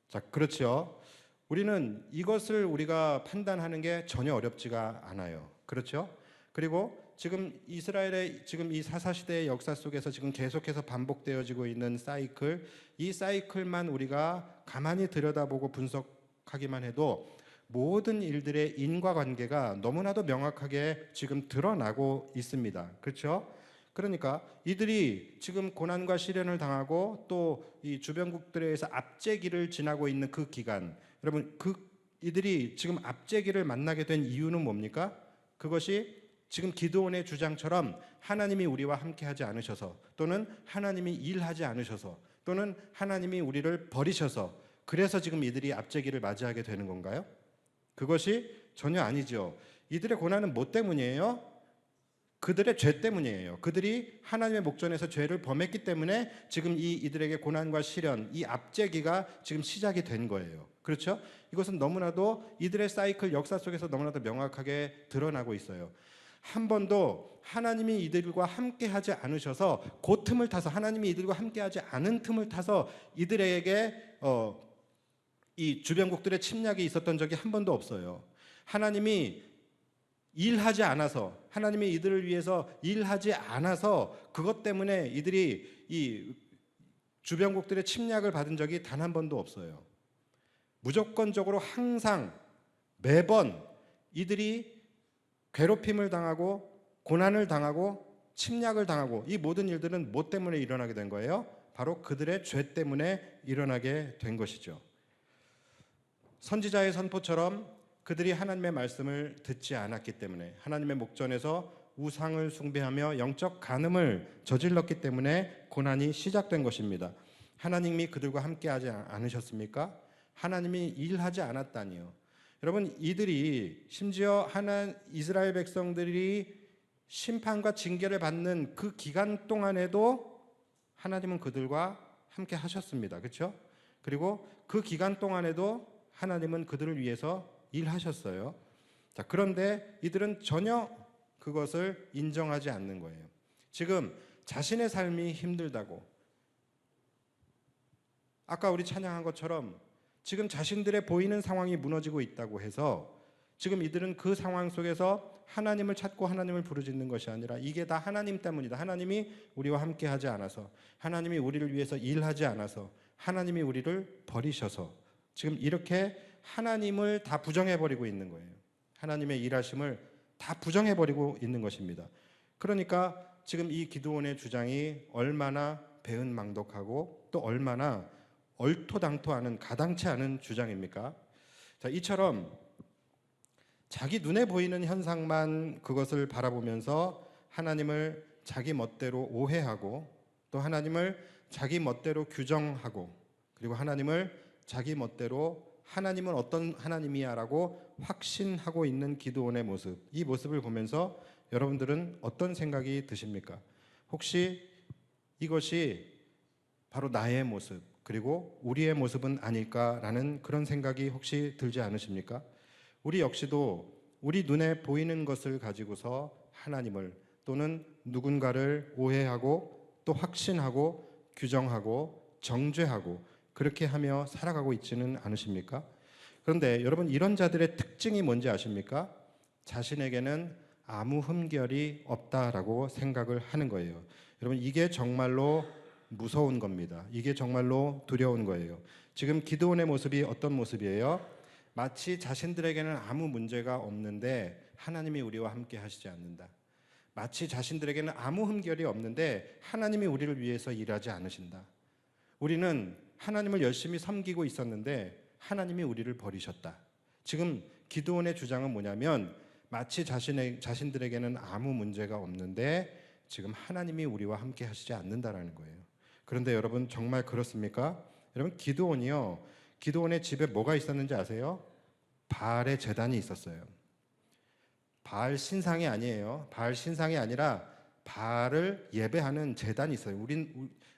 자, 그렇죠. 우리는 이것을 우리가 판단하는 게 전혀 어렵지가 않아요. 그렇죠? 그리고 지금 이스라엘의 지금 이 사사시대의 역사 속에서 지금 계속해서 반복되어지고 있는 사이클, 이 사이클만 우리가 가만히 들여다보고 분석하기만 해도 모든 일들의 인과관계가 너무나도 명확하게 지금 드러나고 있습니다. 그렇죠? 그러니까 이들이 지금 고난과 시련을 당하고 또 이 주변국들에 의해서 압제기를 지나고 있는 그 기간, 여러분 이들이 지금 압제기를 만나게 된 이유는 뭡니까? 그것이 지금 기드온의 주장처럼 하나님이 우리와 함께하지 않으셔서, 또는 하나님이 일하지 않으셔서, 또는 하나님이 우리를 버리셔서, 그래서 지금 이들이 압제기를 맞이하게 되는 건가요? 그것이 전혀 아니죠. 이들의 고난은 뭐 때문이에요? 그들의 죄 때문이에요. 그들이 하나님의 목전에서 죄를 범했기 때문에 지금 이들에게 고난과 시련, 이 압제기가 지금 시작이 된 거예요. 그렇죠? 이것은 너무나도 이들의 사이클 역사 속에서 너무나도 명확하게 드러나고 있어요. 한 번도 하나님이 이들과 함께하지 않으셔서 그 틈을 타서, 하나님이 이들과 함께하지 않은 틈을 타서 이들에게 이 주변국들의 침략이 있었던 적이 한 번도 없어요. 하나님이 일하지 않아서, 하나님이 이들을 위해서 일하지 않아서 그것 때문에 이들이 이 주변국들의 침략을 받은 적이 단 한 번도 없어요. 무조건적으로 항상 매번 이들이 괴롭힘을 당하고 고난을 당하고 침략을 당하고, 이 모든 일들은 뭐 때문에 일어나게 된 거예요? 바로 그들의 죄 때문에 일어나게 된 것이죠. 선지자의 선포처럼 그들이 하나님의 말씀을 듣지 않았기 때문에, 하나님의 목전에서 우상을 숭배하며 영적 간음을 저질렀기 때문에 고난이 시작된 것입니다. 하나님이 그들과 함께하지 않으셨습니까? 하나님이 일하지 않았다니요. 여러분, 이들이 심지어 이스라엘 백성들이 심판과 징계를 받는 그 기간 동안에도 하나님은 그들과 함께 하셨습니다. 그렇죠? 그리고 그 기간 동안에도 하나님은 그들을 위해서 일하셨어요. 자, 그런데 이들은 전혀 그것을 인정하지 않는 거예요. 지금 자신의 삶이 힘들다고, 아까 우리 찬양한 것처럼 지금 자신들의 보이는 상황이 무너지고 있다고 해서 지금 이들은 그 상황 속에서 하나님을 찾고 하나님을 부르짖는 것이 아니라 이게 다 하나님 때문이다. 하나님이 우리와 함께 하지 않아서, 하나님이 우리를 위해서 일하지 않아서, 하나님이 우리를 버리셔서, 지금 이렇게 하나님을 다 부정해버리고 있는 거예요. 하나님의 일하심을 다 부정해버리고 있는 것입니다. 그러니까 지금 이 기드온의 주장이 얼마나 배은망덕하고 또 얼마나 얼토당토하는, 가당치 않은 주장입니까? 자, 이처럼 자기 눈에 보이는 현상만 그것을 바라보면서 하나님을 자기 멋대로 오해하고, 또 하나님을 자기 멋대로 규정하고, 그리고 하나님을 자기 멋대로 하나님은 어떤 하나님이야라고 확신하고 있는 기드온의 모습, 이 모습을 보면서 여러분들은 어떤 생각이 드십니까? 혹시 이것이 바로 나의 모습, 그리고 우리의 모습은 아닐까라는 그런 생각이 혹시 들지 않으십니까? 우리 역시도 우리 눈에 보이는 것을 가지고서 하나님을 또는 누군가를 오해하고 또 확신하고 규정하고 정죄하고 그렇게 하며 살아가고 있지는 않으십니까? 그런데 여러분, 이런 자들의 특징이 뭔지 아십니까? 자신에게는 아무 흠결이 없다라고 생각을 하는 거예요. 여러분, 이게 정말로 무서운 겁니다. 이게 정말로 두려운 거예요. 지금 기드온의 모습이 어떤 모습이에요? 마치 자신들에게는 아무 문제가 없는데 하나님이 우리와 함께 하시지 않는다. 마치 자신들에게는 아무 흠결이 없는데 하나님이 우리를 위해서 일하지 않으신다. 우리는 하나님을 열심히 섬기고 있었는데 하나님이 우리를 버리셨다. 지금 기드온의 주장은 뭐냐면, 마치 자신들에게는 아무 문제가 없는데 지금 하나님이 우리와 함께 하시지 않는다라는 거예요. 그런데 여러분, 정말 그렇습니까? 여러분, 기드온의 집에 뭐가 있었는지 아세요? 바알의 제단이 있었어요. 바알 신상이 아니에요. 바알 신상이 아니라 바알을 예배하는 제단이 있어요.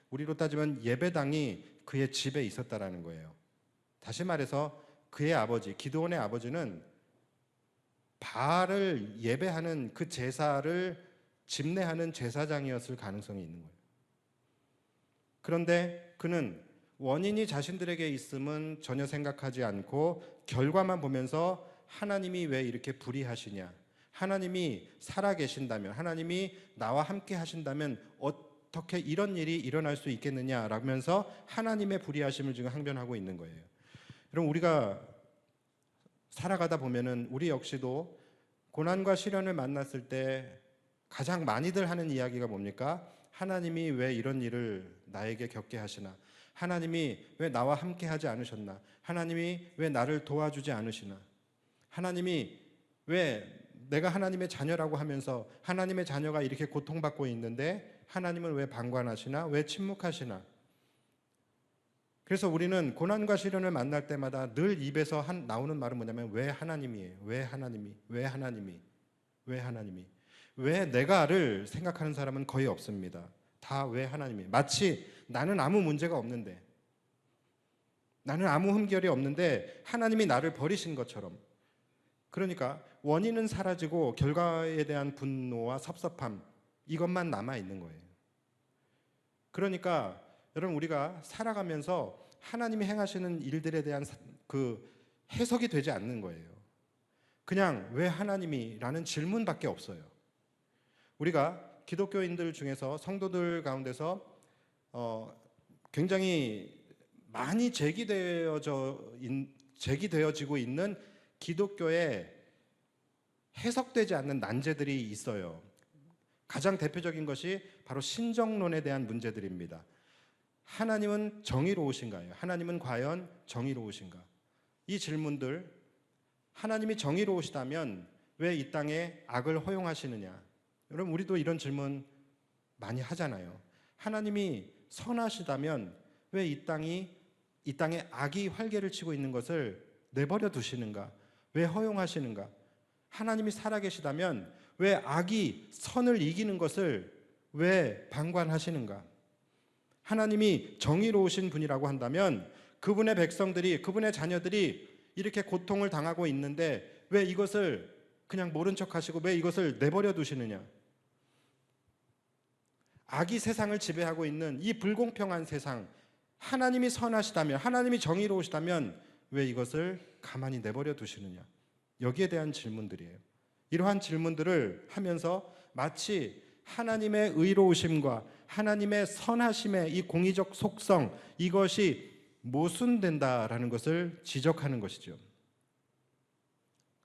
우리로 따지면 예배당이 그의 집에 있었다라는 거예요. 다시 말해서 그의 아버지, 기드온의 아버지는 바알을 예배하는 그 제사를 집례하는 제사장이었을 가능성이 있는 거예요. 그런데 그는 원인이 자신들에게 있음은 전혀 생각하지 않고 결과만 보면서 하나님이 왜 이렇게 불의하시냐, 하나님이 살아계신다면, 하나님이 나와 함께 하신다면 어떻게 이런 일이 일어날 수 있겠느냐라면서 하나님의 불의하심을 지금 항변하고 있는 거예요. 여러분, 우리가 살아가다 보면은 우리 역시도 고난과 시련을 만났을 때 가장 많이들 하는 이야기가 뭡니까? 하나님이 왜 이런 일을 나에게 겪게 하시나? 하나님이 왜 나와 함께 하지 않으셨나? 하나님이 왜 나를 도와주지 않으시나? 하나님이 왜 내가 하나님의 자녀라고 하면서 하나님의 자녀가 이렇게 고통받고 있는데 하나님은 왜 방관하시나? 왜 침묵하시나? 그래서 우리는 고난과 시련을 만날 때마다 늘 입에서 나오는 말은 뭐냐면, 왜 하나님이에요? 왜 하나님이? 왜 하나님이? 왜 하나님이? 왜 내가를 생각하는 사람은 거의 없습니다. 다 왜 하나님이? 마치 나는 아무 문제가 없는데, 나는 아무 흠결이 없는데 하나님이 나를 버리신 것처럼, 그러니까 원인은 사라지고 결과에 대한 분노와 섭섭함 이것만 남아 있는 거예요. 그러니까 여러분 우리가 살아가면서 하나님이 행하시는 일들에 대한 그 해석이 되지 않는 거예요. 그냥 왜 하나님이라는 질문밖에 없어요. 우리가 기독교인들 중에서 성도들 가운데서 굉장히 많이 제기되어지고 있는 기독교의 해석되지 않는 난제들이 있어요. 가장 대표적인 것이 바로 신정론에 대한 문제들입니다. 하나님은 정의로우신가요? 하나님은 과연 정의로우신가? 이 질문들, 하나님이 정의로우시다면 왜 이 땅에 악을 허용하시느냐? 여러분 우리도 이런 질문 많이 하잖아요. 하나님이 선하시다면 왜 이 땅에 악이 활개를 치고 있는 것을 내버려 두시는가? 왜 허용하시는가? 하나님이 살아계시다면 왜 악이 선을 이기는 것을 왜 방관하시는가? 하나님이 정의로우신 분이라고 한다면 그분의 백성들이, 그분의 자녀들이 이렇게 고통을 당하고 있는데 왜 이것을 그냥 모른 척 하시고 왜 이것을 내버려 두시느냐? 악이 세상을 지배하고 있는 이 불공평한 세상, 하나님이 선하시다면, 하나님이 정의로우시다면 왜 이것을 가만히 내버려 두시느냐? 여기에 대한 질문들이에요. 이러한 질문들을 하면서 마치 하나님의 의로우심과 하나님의 선하심의 이 공의적 속성, 이것이 모순된다라는 것을 지적하는 것이죠.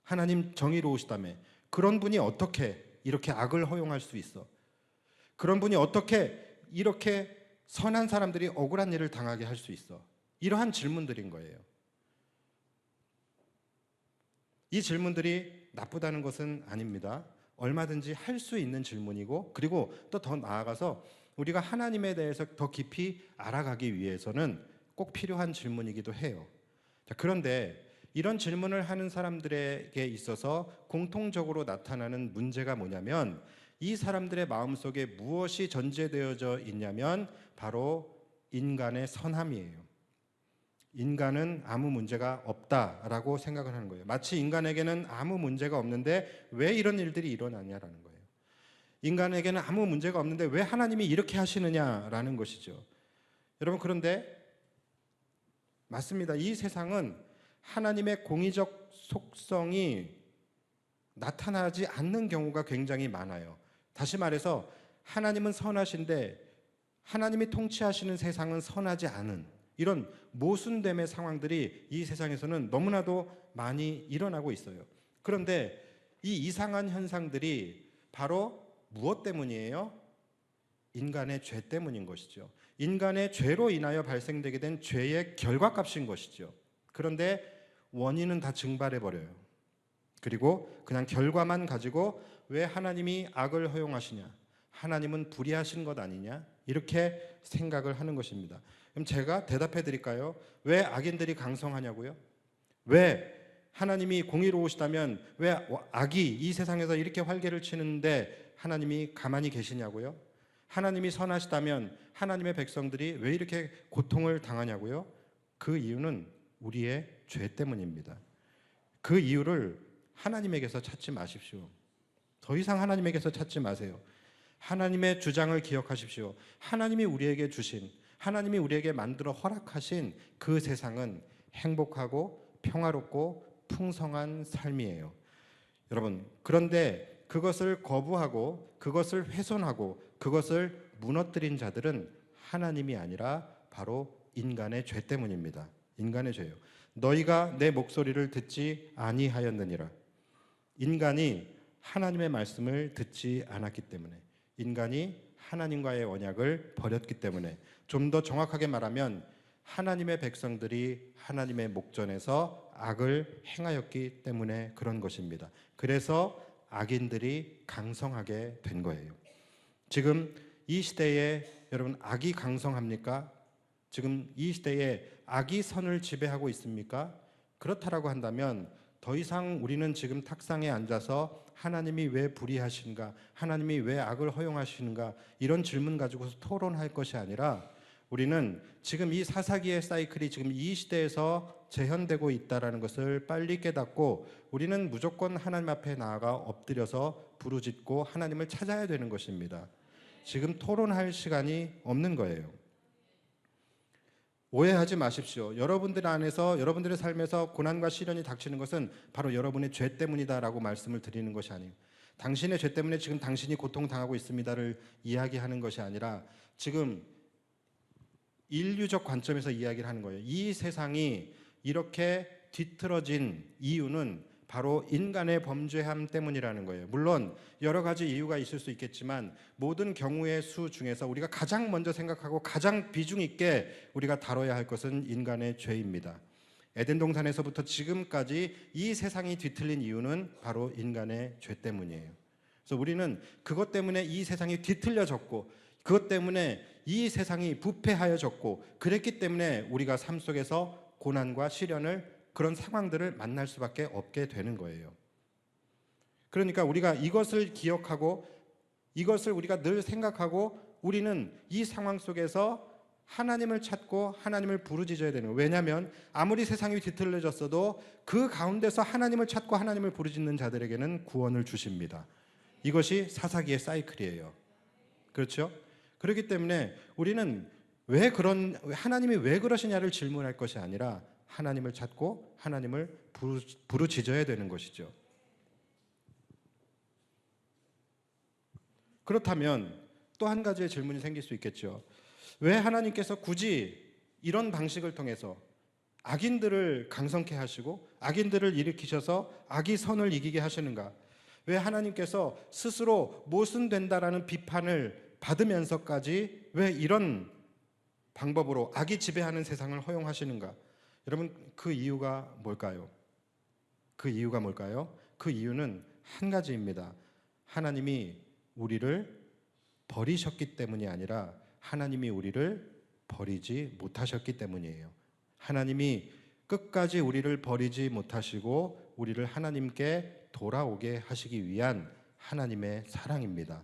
하나님 정의로우시다며 그런 분이 어떻게 이렇게 악을 허용할 수 있어? 그런 분이 어떻게 이렇게 선한 사람들이 억울한 일을 당하게 할 수 있어? 이러한 질문들인 거예요. 이 질문들이 나쁘다는 것은 아닙니다. 얼마든지 할 수 있는 질문이고, 그리고 또 더 나아가서 우리가 하나님에 대해서 더 깊이 알아가기 위해서는 꼭 필요한 질문이기도 해요. 자, 그런데 이런 질문을 하는 사람들에게 있어서 공통적으로 나타나는 문제가 뭐냐면 이 사람들의 마음속에 무엇이 전제되어져 있냐면 바로 인간의 선함이에요. 인간은 아무 문제가 없다라고 생각을 하는 거예요. 마치 인간에게는 아무 문제가 없는데 왜 이런 일들이 일어나냐라는 거예요. 인간에게는 아무 문제가 없는데 왜 하나님이 이렇게 하시느냐라는 것이죠. 여러분 그런데 맞습니다. 이 세상은 하나님의 공의적 속성이 나타나지 않는 경우가 굉장히 많아요. 다시 말해서 하나님은 선하신데 하나님이 통치하시는 세상은 선하지 않은 이런 모순됨의 상황들이 이 세상에서는 너무나도 많이 일어나고 있어요. 그런데 이 이상한 현상들이 바로 무엇 때문이에요? 인간의 죄 때문인 것이죠. 인간의 죄로 인하여 발생되게 된 죄의 결과값인 것이죠. 그런데 원인은 다 증발해 버려요. 그리고 그냥 결과만 가지고 왜 하나님이 악을 허용하시냐? 하나님은 불의하신 것 아니냐? 이렇게 생각을 하는 것입니다. 그럼 제가 대답해 드릴까요? 왜 악인들이 강성하냐고요? 왜 하나님이 공의로우시다면 왜 악이 이 세상에서 이렇게 활개를 치는데 하나님이 가만히 계시냐고요? 하나님이 선하시다면 하나님의 백성들이 왜 이렇게 고통을 당하냐고요? 그 이유는 우리의 죄 때문입니다. 그 이유를 하나님에게서 찾지 마십시오. 더 이상 하나님에게서 찾지 마세요. 하나님의 주장을 기억하십시오. 하나님이 우리에게 주신, 하나님이 우리에게 만들어 허락하신 그 세상은 행복하고 평화롭고 풍성한 삶이에요. 여러분, 그런데 그것을 거부하고 그것을 훼손하고 그것을 무너뜨린 자들은 하나님이 아니라 바로 인간의 죄 때문입니다. 인간의 죄예요. 너희가 내 목소리를 듣지 아니하였느니라. 인간이 하나님의 말씀을 듣지 않았기 때문에, 인간이 하나님과의 언약을 버렸기 때문에, 좀 더 정확하게 말하면 하나님의 백성들이 하나님의 목전에서 악을 행하였기 때문에 그런 것입니다. 그래서 악인들이 강성하게 된 거예요. 지금 이 시대에 여러분 악이 강성합니까? 지금 이 시대에 악이 선을 지배하고 있습니까? 그렇다라고 한다면 더 이상 우리는 지금 탁상에 앉아서 하나님이 왜 불의하신가? 하나님이 왜 악을 허용하시는가? 이런 질문 가지고서 토론할 것이 아니라 우리는 지금 이 사사기의 사이클이 지금 이 시대에서 재현되고 있다라는 것을 빨리 깨닫고 우리는 무조건 하나님 앞에 나아가 엎드려서 부르짖고 하나님을 찾아야 되는 것입니다. 지금 토론할 시간이 없는 거예요. 오해하지 마십시오. 여러분들 안에서 여러분들의 삶에서 고난과 시련이 닥치는 것은 바로 여러분의 죄 때문이다라고 말씀을 드리는 것이 아니에요. 당신의 죄 때문에 지금 당신이 고통당하고 있습니다를 이야기하는 것이 아니라 지금 인류적 관점에서 이야기를 하는 거예요. 이 세상이 이렇게 뒤틀어진 이유는 바로 인간의 범죄함 때문이라는 거예요. 물론 여러 가지 이유가 있을 수 있겠지만 모든 경우의 수 중에서 우리가 가장 먼저 생각하고 가장 비중 있게 우리가 다뤄야 할 것은 인간의 죄입니다. 에덴 동산에서부터 지금까지 이 세상이 뒤틀린 이유는 바로 인간의 죄 때문이에요. 그래서 우리는 그것 때문에 이 세상이 뒤틀려졌고 그것 때문에 이 세상이 부패하여졌고 그랬기 때문에 우리가 삶 속에서 고난과 시련을 그런 상황들을 만날 수밖에 없게 되는 거예요. 그러니까 우리가 이것을 기억하고 이것을 우리가 늘 생각하고 우리는 이 상황 속에서 하나님을 찾고 하나님을 부르짖어야 되는 거예요. 왜냐하면 아무리 세상이 뒤틀려졌어도 그 가운데서 하나님을 찾고 하나님을 부르짖는 자들에게는 구원을 주십니다. 이것이 사사기의 사이클이에요. 그렇죠? 그렇기 때문에 우리는 하나님이 왜 그러시냐를 질문할 것이 아니라 하나님을 찾고 하나님을 부르짖어야 되는 것이죠. 그렇다면 또 한 가지의 질문이 생길 수 있겠죠. 왜 하나님께서 굳이 이런 방식을 통해서 악인들을 강성케 하시고 악인들을 일으키셔서 악이 선을 이기게 하시는가? 왜 하나님께서 스스로 모순된다라는 비판을 받으면서까지 왜 이런 방법으로 악이 지배하는 세상을 허용하시는가? 여러분, 그 이유가 뭘까요? 그 이유가 뭘까요? 그 이유는 한 가지입니다. 하나님이 우리를 버리셨기 때문이 아니라 하나님이 우리를 버리지 못하셨기 때문이에요. 하나님이 끝까지 우리를 버리지 못하시고 우리를 하나님께 돌아오게 하시기 위한 하나님의 사랑입니다.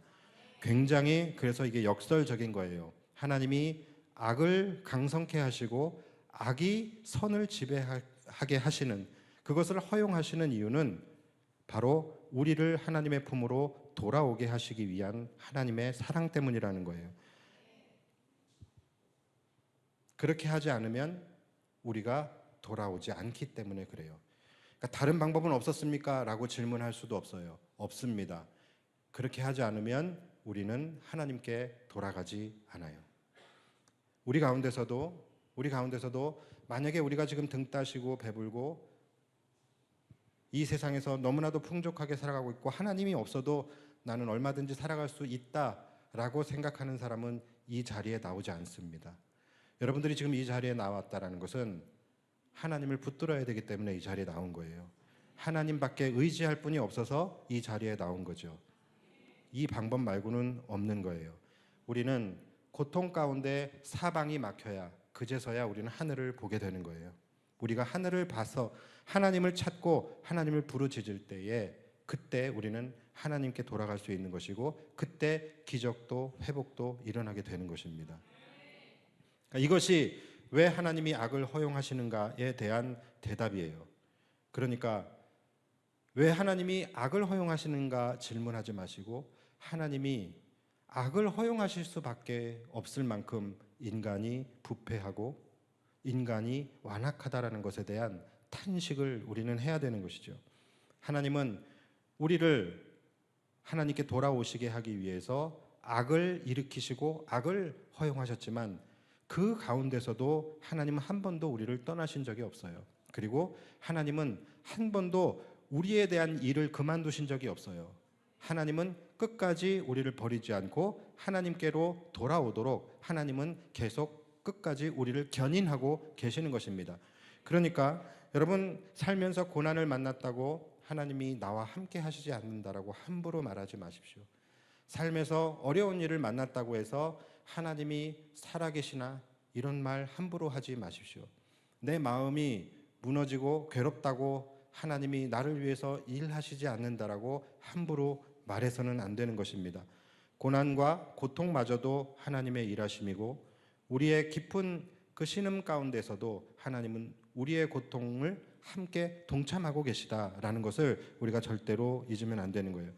굉장히 그래서 이게 역설적인 거예요. 하나님이 악을 강성케 하시고 악이 선을 지배하게 하시는 그것을 허용하시는 이유는 바로 우리를 하나님의 품으로 돌아오게 하시기 위한 하나님의 사랑 때문이라는 거예요. 그렇게 하지 않으면 우리가 돌아오지 않기 때문에 그래요. 그러니까 다른 방법은 없었습니까? 라고 질문할 수도 없어요. 없습니다. 그렇게 하지 않으면 우리는 하나님께 돌아가지 않아요. 우리 가운데서도 만약에 우리가 지금 등 따시고 배불고 이 세상에서 너무나도 풍족하게 살아가고 있고 하나님이 없어도 나는 얼마든지 살아갈 수 있다라고 생각하는 사람은 이 자리에 나오지 않습니다. 여러분들이 지금 이 자리에 나왔다라는 것은 하나님을 붙들어야 되기 때문에 이 자리에 나온 거예요. 하나님밖에 의지할 분이 없어서 이 자리에 나온 거죠. 이 방법 말고는 없는 거예요. 우리는 고통 가운데 사방이 막혀야 그제서야 우리는 하늘을 보게 되는 거예요. 우리가 하늘을 봐서 하나님을 찾고 하나님을 부르짖을 때에 그때 우리는 하나님께 돌아갈 수 있는 것이고 그때 기적도 회복도 일어나게 되는 것입니다. 이것이 왜 하나님이 악을 허용하시는가에 대한 대답이에요. 그러니까 왜 하나님이 악을 허용하시는가 질문하지 마시고 하나님이 악을 허용하실 수밖에 없을 만큼 인간이 부패하고 인간이 완악하다라는 것에 대한 탄식을 우리는 해야 되는 것이죠. 하나님은 우리를 하나님께 돌아오시게 하기 위해서 악을 일으키시고 악을 허용하셨지만 그 가운데서도 하나님은 한 번도 우리를 떠나신 적이 없어요. 그리고 하나님은 한 번도 우리에 대한 일을 그만두신 적이 없어요. 하나님은 끝까지 우리를 버리지 않고 하나님께로 돌아오도록 하나님은 계속 끝까지 우리를 견인하고 계시는 것입니다. 그러니까 여러분 살면서 고난을 만났다고 하나님이 나와 함께 하시지 않는다라고 함부로 말하지 마십시오. 삶에서 어려운 일을 만났다고 해서 하나님이 살아계시나 이런 말 함부로 하지 마십시오. 내 마음이 무너지고 괴롭다고 하나님이 나를 위해서 일하시지 않는다라고 함부로 말해서는 안 되는 것입니다. 고난과 고통마저도 하나님의 일하심이고 우리의 깊은 그 신음 가운데서도 하나님은 우리의 고통을 함께 동참하고 계시다라는 것을 우리가 절대로 잊으면 안 되는 거예요.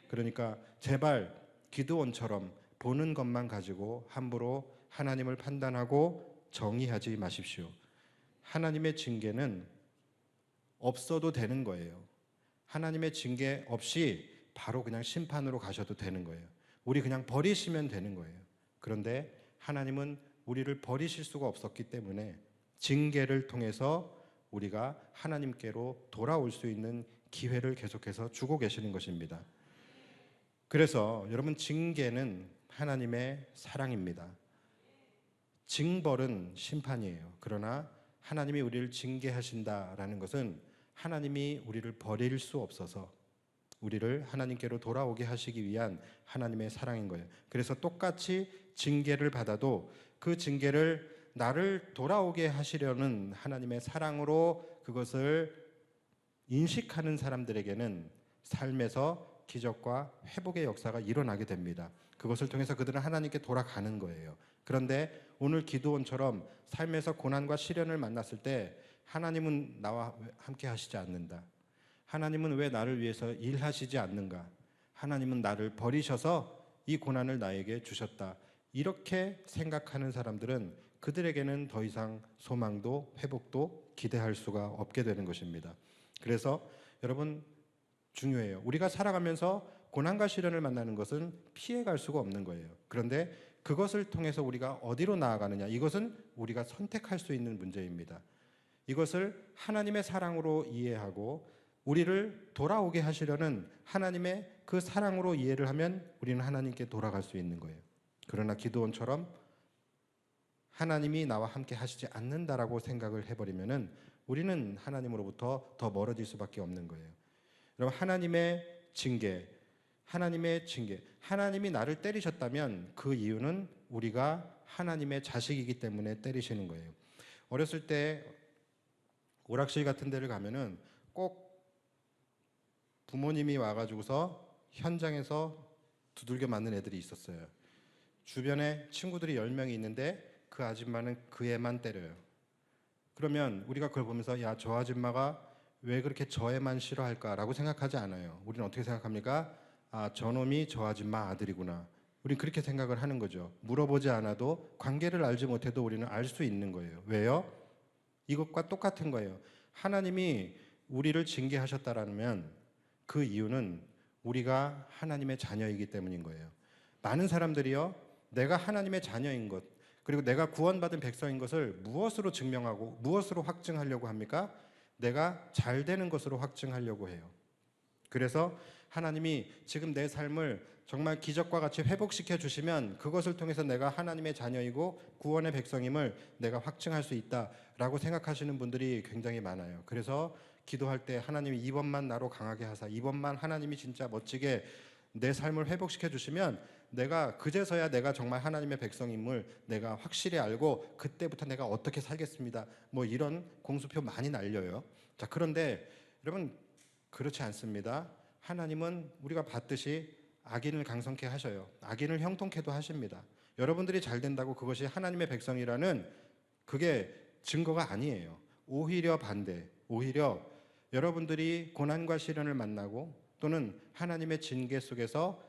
그러니까 제발 기드온처럼 보는 것만 가지고 함부로 하나님을 판단하고 정의하지 마십시오. 하나님의 징계는 없어도 되는 거예요. 하나님의 징계 없이 바로 그냥 심판으로 가셔도 되는 거예요. 우리 그냥 버리시면 되는 거예요. 그런데 하나님은 우리를 버리실 수가 없었기 때문에 징계를 통해서 우리가 하나님께로 돌아올 수 있는 기회를 계속해서 주고 계시는 것입니다. 그래서 여러분, 징계는 하나님의 사랑입니다. 징벌은 심판이에요. 그러나 하나님이 우리를 징계하신다라는 것은 하나님이 우리를 버릴 수 없어서 우리를 하나님께로 돌아오게 하시기 위한 하나님의 사랑인 거예요. 그래서 똑같이 징계를 받아도 그 징계를 나를 돌아오게 하시려는 하나님의 사랑으로 그것을 인식하는 사람들에게는 삶에서 기적과 회복의 역사가 일어나게 됩니다. 그것을 통해서 그들은 하나님께 돌아가는 거예요. 그런데 오늘 기드온처럼 삶에서 고난과 시련을 만났을 때 하나님은 나와 함께 하시지 않는다. 하나님은 왜 나를 위해서 일하시지 않는가? 하나님은 나를 버리셔서 이 고난을 나에게 주셨다. 이렇게 생각하는 사람들은 그들에게는 더 이상 소망도 회복도 기대할 수가 없게 되는 것입니다. 그래서 여러분, 중요해요. 우리가 살아가면서 고난과 시련을 만나는 것은 피해갈 수가 없는 거예요. 그런데 그것을 통해서 우리가 어디로 나아가느냐, 이것은 우리가 선택할 수 있는 문제입니다. 이것을 하나님의 사랑으로 이해하고 우리를 돌아오게 하시려는 하나님의 그 사랑으로 이해를 하면 우리는 하나님께 돌아갈 수 있는 거예요. 그러나 기드온처럼 하나님이 나와 함께 하시지 않는다라고 생각을 해버리면은 우리는 하나님으로부터 더 멀어질 수밖에 없는 거예요. 여러분, 하나님의 징계, 하나님이 나를 때리셨다면 그 이유는 우리가 하나님의 자식이기 때문에 때리시는 거예요. 어렸을 때 오락실 같은 데를 가면은 꼭 부모님이 와가지고서 현장에서 두들겨 맞는 애들이 있었어요. 주변에 친구들이 10명이 있는데 그 아줌마는 그 애만 때려요. 그러면 우리가 그걸 보면서 야, 저 아줌마가 왜 그렇게 저 애만 싫어할까라고 생각하지 않아요. 우리는 어떻게 생각합니까? 아, 저놈이 저 아줌마 아들이구나. 우리는 그렇게 생각을 하는 거죠. 물어보지 않아도, 관계를 알지 못해도 우리는 알 수 있는 거예요. 왜요? 이것과 똑같은 거예요. 하나님이 우리를 징계하셨다라면 그 이유는 우리가 하나님의 자녀이기 때문인 거예요. 많은 사람들이요, 내가 하나님의 자녀인 것, 그리고 내가 구원받은 백성인 것을 무엇으로 증명하고 무엇으로 확증하려고 합니까? 내가 잘 되는 것으로 확증하려고 해요. 그래서 하나님이 지금 내 삶을 정말 기적과 같이 회복시켜 주시면 그것을 통해서 내가 하나님의 자녀이고 구원의 백성임을 내가 확증할 수 있다라고 생각하시는 분들이 굉장히 많아요. 그래서 기도할 때 하나님이 이번만 나로 강하게 하사, 이번만 하나님이 진짜 멋지게 내 삶을 회복시켜 주시면 내가 그제서야 내가 정말 하나님의 백성임을 내가 확실히 알고 그때부터 내가 어떻게 살겠습니다. 뭐 이런 공수표 많이 날려요. 자, 그런데 여러분, 그렇지 않습니다. 하나님은 우리가 봤듯이 악인을 강성케 하셔요. 악인을 형통케도 하십니다. 여러분들이 잘 된다고 그것이 하나님의 백성이라는 그게 증거가 아니에요. 오히려 반대. 오히려 여러분들이 고난과 시련을 만나고 또는 하나님의 징계 속에서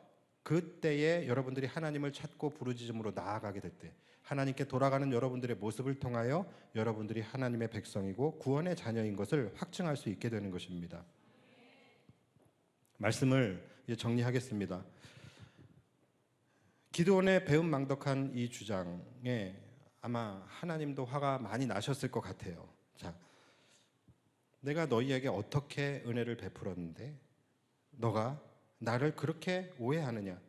그때에 여러분들이 하나님을 찾고 부르짖음으로 나아가게 될 때 하나님께 돌아가는 여러분들의 모습을 통하여 여러분들이 하나님의 백성이고 구원의 자녀인 것을 확증할 수 있게 되는 것입니다. 말씀을 이제 정리하겠습니다. 기드온의 배은망덕한 이 주장에 아마 하나님도 화가 많이 나셨을 것 같아요. 자, 내가 너희에게 어떻게 은혜를 베풀었는데 너가 나를 그렇게 오해하느냐?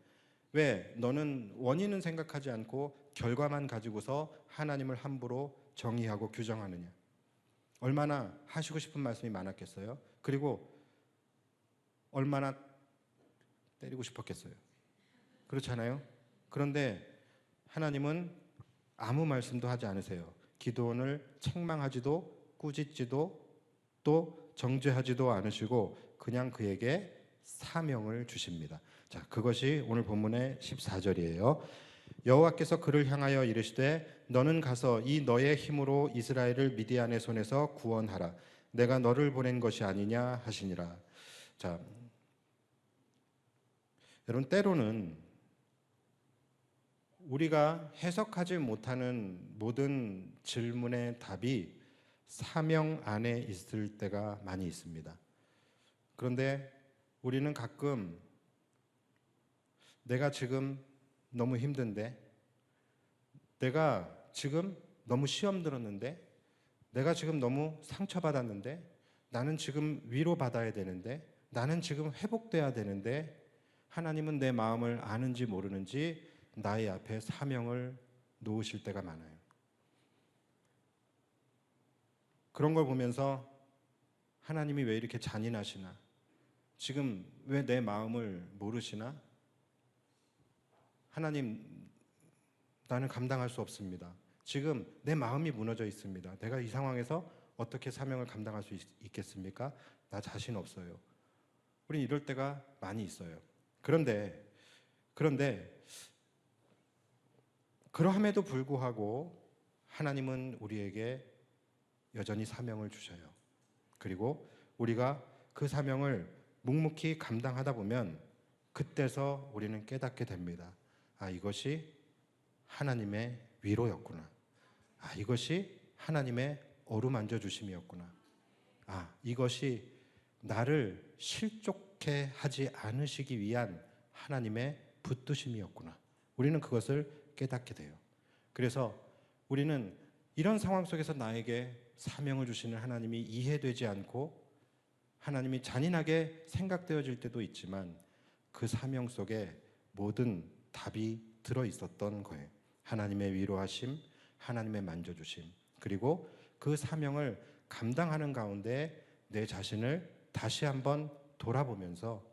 왜 너는 원인은 생각하지 않고 결과만 가지고서 하나님을 함부로 정의하고 규정하느냐? 얼마나 하시고 싶은 말씀이 많았겠어요? 그리고 얼마나 때리고 싶었겠어요? 그렇잖아요? 그런데 하나님은 아무 말씀도 하지 않으세요. 기드온을 책망하지도 꾸짖지도 또 정죄하지도 않으시고 그냥 그에게 사명을 주십니다. 자, 그것이 오늘 본문의 14절이에요. 여호와께서 그를 향하여 이르시되 너는 가서 이 너의 힘으로 이스라엘을 미디안의 손에서 구원하라. 내가 너를 보낸 것이 아니냐 하시니라. 자, 여러분, 때로는 우리가 해석하지 못하는 모든 질문의 답이 사명 안에 있을 때가 많이 있습니다. 그런데 우리는 가끔 내가 지금 너무 힘든데, 내가 지금 너무 시험 들었는데, 내가 지금 너무 상처받았는데, 나는 지금 위로받아야 되는데, 나는 지금 회복돼야 되는데, 하나님은 내 마음을 아는지 모르는지 나의 앞에 사명을 놓으실 때가 많아요. 그런 걸 보면서 하나님이 왜 이렇게 잔인하시나? 지금 왜 내 마음을 모르시나? 하나님, 나는 감당할 수 없습니다. 지금 내 마음이 무너져 있습니다. 내가 이 상황에서 어떻게 사명을 감당할 수 있겠습니까? 나 자신 없어요. 우린 이럴 때가 많이 있어요. 그런데 그러함에도 불구하고 하나님은 우리에게 여전히 사명을 주셔요. 그리고 우리가 그 사명을 묵묵히 감당하다 보면 그때서 우리는 깨닫게 됩니다. 아, 이것이 하나님의 위로였구나. 아, 이것이 하나님의 어루만져 주심이었구나. 아, 이것이 나를 실족해 하지 않으시기 위한 하나님의 붙드심이었구나. 우리는 그것을 깨닫게 돼요. 그래서 우리는 이런 상황 속에서 나에게 사명을 주시는 하나님이 이해되지 않고 하나님이 잔인하게 생각되어질 때도 있지만 그 사명 속에 모든 답이 들어있었던 거예요. 하나님의 위로하심, 하나님의 만져주심, 그리고 그 사명을 감당하는 가운데 내 자신을 다시 한번 돌아보면서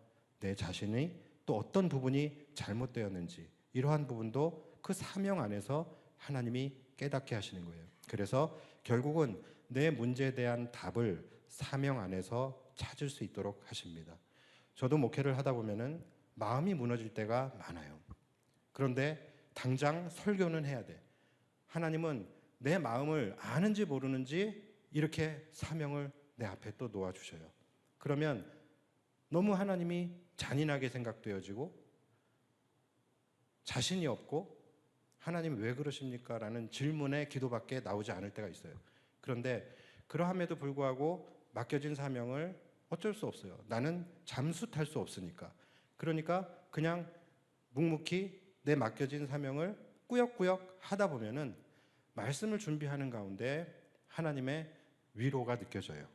내 자신이 또 어떤 부분이 잘못되었는지, 이러한 부분도 그 사명 안에서 하나님이 깨닫게 하시는 거예요. 그래서 결국은 내 문제에 대한 답을 사명 안에서 찾을 수 있도록 하십니다. 저도 목회를 하다 보면은 마음이 무너질 때가 많아요. 그런데 당장 설교는 해야 돼. 하나님은 내 마음을 아는지 모르는지 이렇게 사명을 내 앞에 또 놓아주셔요. 그러면 너무 하나님이 잔인하게 생각되어지고 자신이 없고 하나님 왜 그러십니까? 라는 질문의 기도밖에 나오지 않을 때가 있어요. 그런데 그러함에도 불구하고 맡겨진 사명을 어쩔 수 없어요. 나는 잠수 탈 수 없으니까. 그러니까 그냥 묵묵히 내 맡겨진 사명을 꾸역꾸역 하다 보면은 말씀을 준비하는 가운데 하나님의 위로가 느껴져요.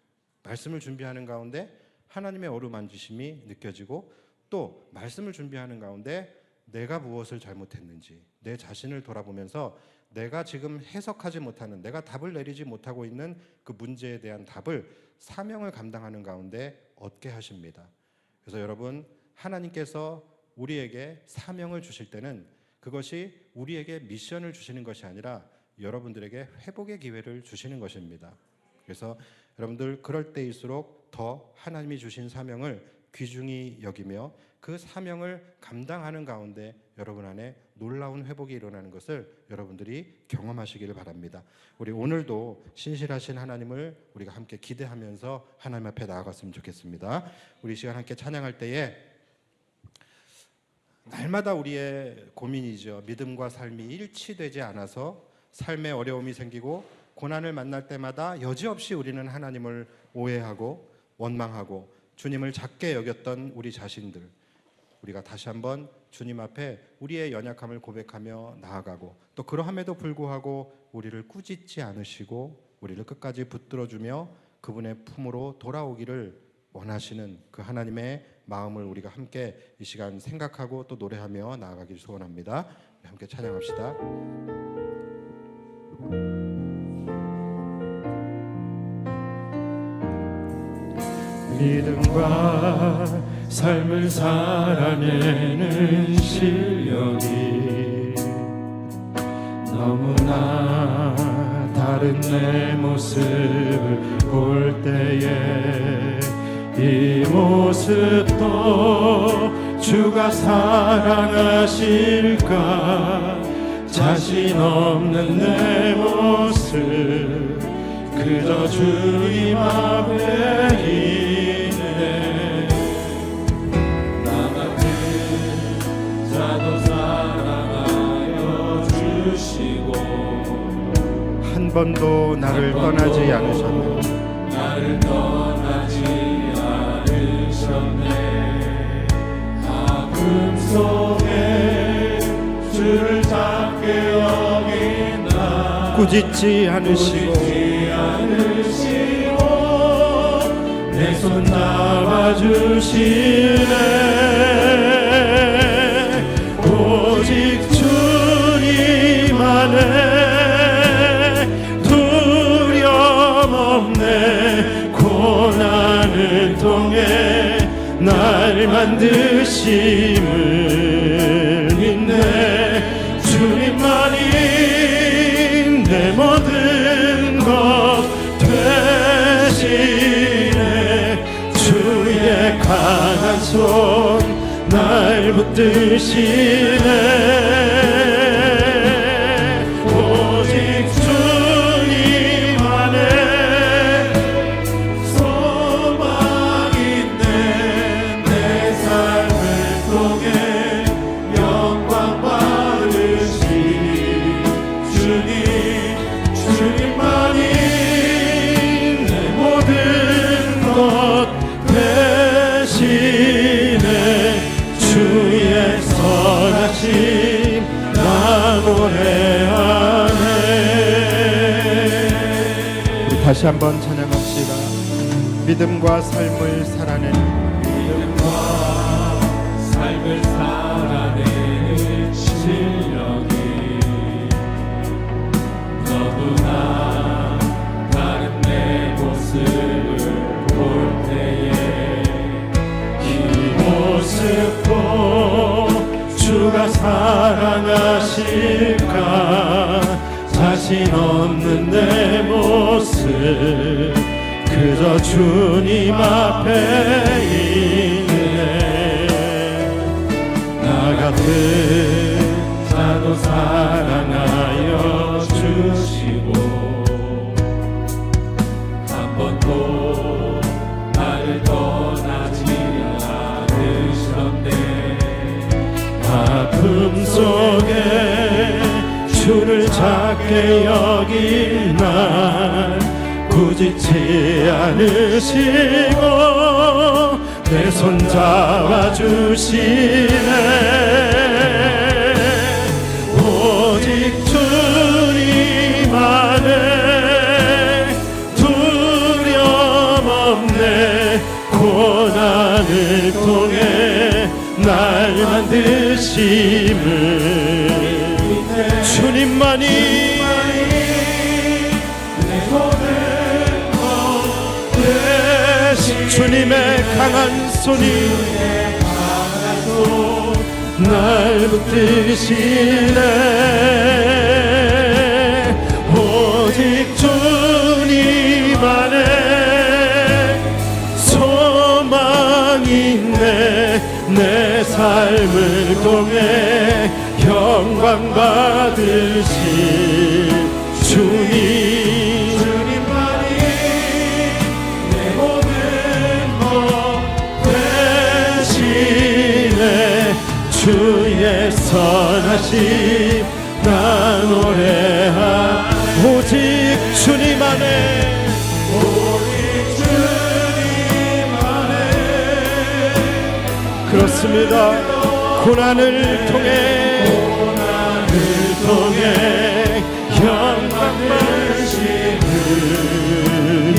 말씀을 준비하는 가운데 하나님의 어루만지심이 느껴지고, 또 말씀을 준비하는 가운데 내가 무엇을 잘못했는지 내 자신을 돌아보면서 내가 지금 해석하지 못하는, 내가 답을 내리지 못하고 있는 그 문제에 대한 답을 사명을 감당하는 가운데 얻게 하십니다. 그래서 여러분, 하나님께서 우리에게 사명을 주실 때는 그것이 우리에게 미션을 주시는 것이 아니라 여러분들에게 회복의 기회를 주시는 것입니다. 그래서 여러분들 그럴 때일수록 더 하나님이 주신 사명을 귀중히 여기며 그 사명을 감당하는 가운데 여러분 안에 놀라운 회복이 일어나는 것을 여러분들이 경험하시기를 바랍니다. 우리 오늘도 신실하신 하나님을 우리가 함께 기대하면서 하나님 앞에 나아갔으면 좋겠습니다. 우리 시간 함께 찬양할 때에 날마다 우리의 고민이죠. 믿음과 삶이 일치되지 않아서 삶에 어려움이 생기고 고난을 만날 때마다 여지없이 우리는 하나님을 오해하고 원망하고 주님을 작게 여겼던 우리 자신들, 우리가 다시 한번 주님 앞에 우리의 연약함을 고백하며 나아가고, 또 그러함에도 불구하고 우리를 꾸짖지 않으시고 우리를 끝까지 붙들어주며 그분의 품으로 돌아오기를 원하시는 그 하나님의 마음을 우리가 함께 이 시간 생각하고 또 노래하며 나아가길 소원합니다. 함께 찬양합시다. 믿음과 삶을 살아내는 실력이 너무나 다른 내 모습을 볼 때에 이 모습도 주가 사랑하실까 자신 없는 내 모습 그저 주님 앞에 있네. 나 같은 자도 사랑하여 주시고 한 번도 나를 떠나지 않으셨네. 나를 떠나지 않으셨네. 아픔 속에 주를 찾게 여긴 나 꾸짖지 않으시고 내 손 잡아주시네. 오직 주님 안에 두려움 없네. 고난을 통해 날 만드심을 믿네. 주님만이 내 모든 것 되시네. 주의 강한 손 날 붙드시네. 오직 주님 안에 소망 있네. 내 삶을 통해 영광 받으시 주님. 주님만이 내 모든 것 되시네. 주의 선하심 나 노래하네. 우리 다시 한번 찬양합시다. 믿음과 삶을 살아내는 삶을 살아내는 실력이 너무나 다른 내 모습을 볼 때에 이 모습도 주가 사랑하실까. 자신 없는 내 모습 그저 주님 앞에 있네. 나 같은 자도 사랑하여 주시고 한 번도 나를 떠나지 않으셨네. 아픔 속에 주를 찾게 여긴 날 꾸짖지 않으시고 내 손 잡아주시네. 오직 주님 안에 두려움 없네. 고난을 통해 날 만드심을 주님만이 내 모든 것 되시. 주님의 강한 손이 날 붙드시네. 오직 주님 안에 소망이 있네. 내 삶을 통해 영광 받으신 주님. 주님만이 내 모든 것 되시네. 주의 선하심 나 노래하. 오직 주님 안에 오직 주님 안에 그렇습니다. 고난을 통해 영광 받으심을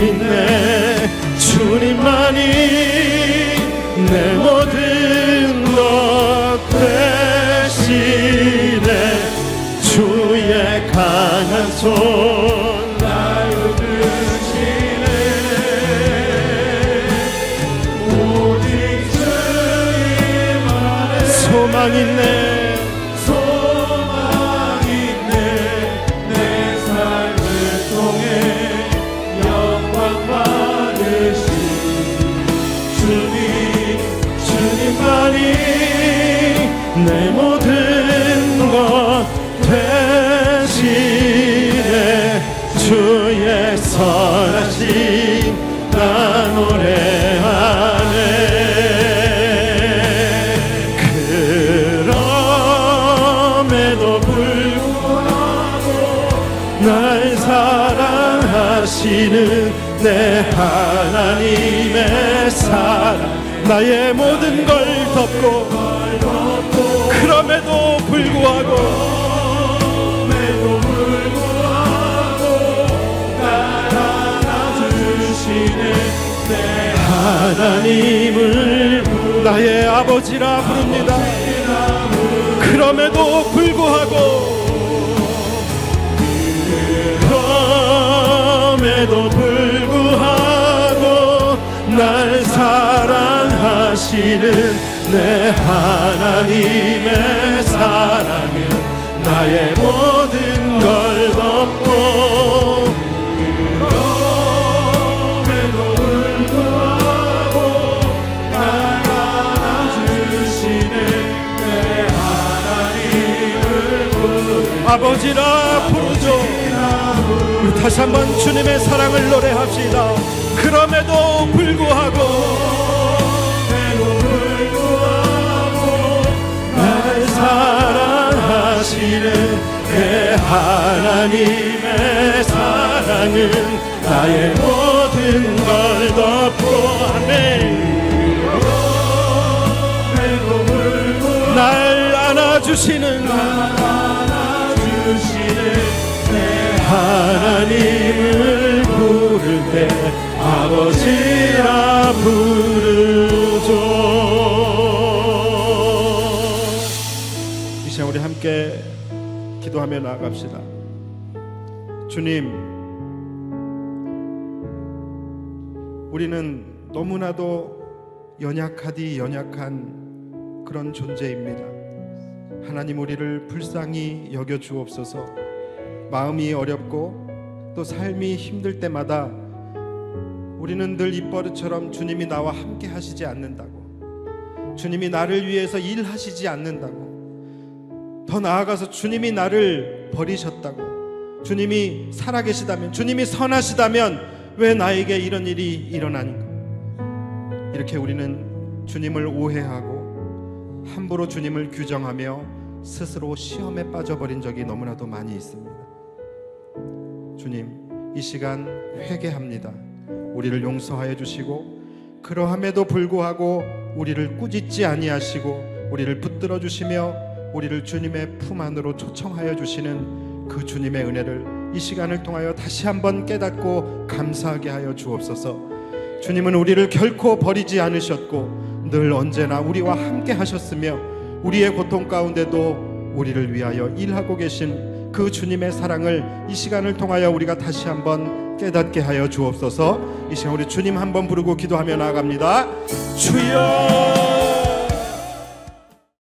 믿네. 주님만이 내 모든 것 되시네. 주의 강한 손 날 붙드시네. 오직 주님 안에 소망 있네. 내 모든 것 주의 선하심 나 노래하네. 그럼에도 불구하고 날 사랑하시는 내 하나님의 사랑 나의 모든 걸 덮고 그럼에도 불구하고 날 안아주시는 내 하나님을 나의 아버지라 부릅니다. 그럼에도 불구하고 날 사랑하시는 내 하나님의 사랑은 나의 모든 걸 덮고 그럼에도 불구하고 날 안아주시는 내 하나님을 아버지라 부르죠. 우리 다시 한번 주님의 사랑을 노래합시다. 그럼에도 불구하고 날 사랑하시는 내 하나님의 사랑은 나의 모든 걸 덮고 아멘. 날 안아주시는 내 하나님을 부를 때 아버지라 부르죠. 이제 우리 함께 기도하며 나아갑시다. 주님, 우리는 너무나도 연약하디 연약한 그런 존재입니다. 하나님, 우리를 불쌍히 여겨 주옵소서. 마음이 어렵고 또 삶이 힘들 때마다 우리는 늘 입버릇처럼 주님이 나와 함께 하시지 않는다고, 주님이 나를 위해서 일하시지 않는다고, 더 나아가서 주님이 나를 버리셨다고, 주님이 살아계시다면, 주님이 선하시다면 왜 나에게 이런 일이 일어나는가, 이렇게 우리는 주님을 오해하고 함부로 주님을 규정하며 스스로 시험에 빠져버린 적이 너무나도 많이 있습니다. 주님, 이 시간 회개합니다. 우리를 용서하여 주시고 그러함에도 불구하고 우리를 꾸짖지 아니하시고 우리를 붙들어 주시며 우리를 주님의 품 안으로 초청하여 주시는 그 주님의 은혜를 이 시간을 통하여 다시 한번 깨닫고 감사하게 하여 주옵소서. 주님은 우리를 결코 버리지 않으셨고 늘 언제나 우리와 함께 하셨으며 우리의 고통 가운데도 우리를 위하여 일하고 계신 그 주님의 사랑을 이 시간을 통하여 우리가 다시 한번 깨닫게 하여 주옵소서. 이 시간 우리 주님 한번 부르고 기도하며 나아갑니다. 주여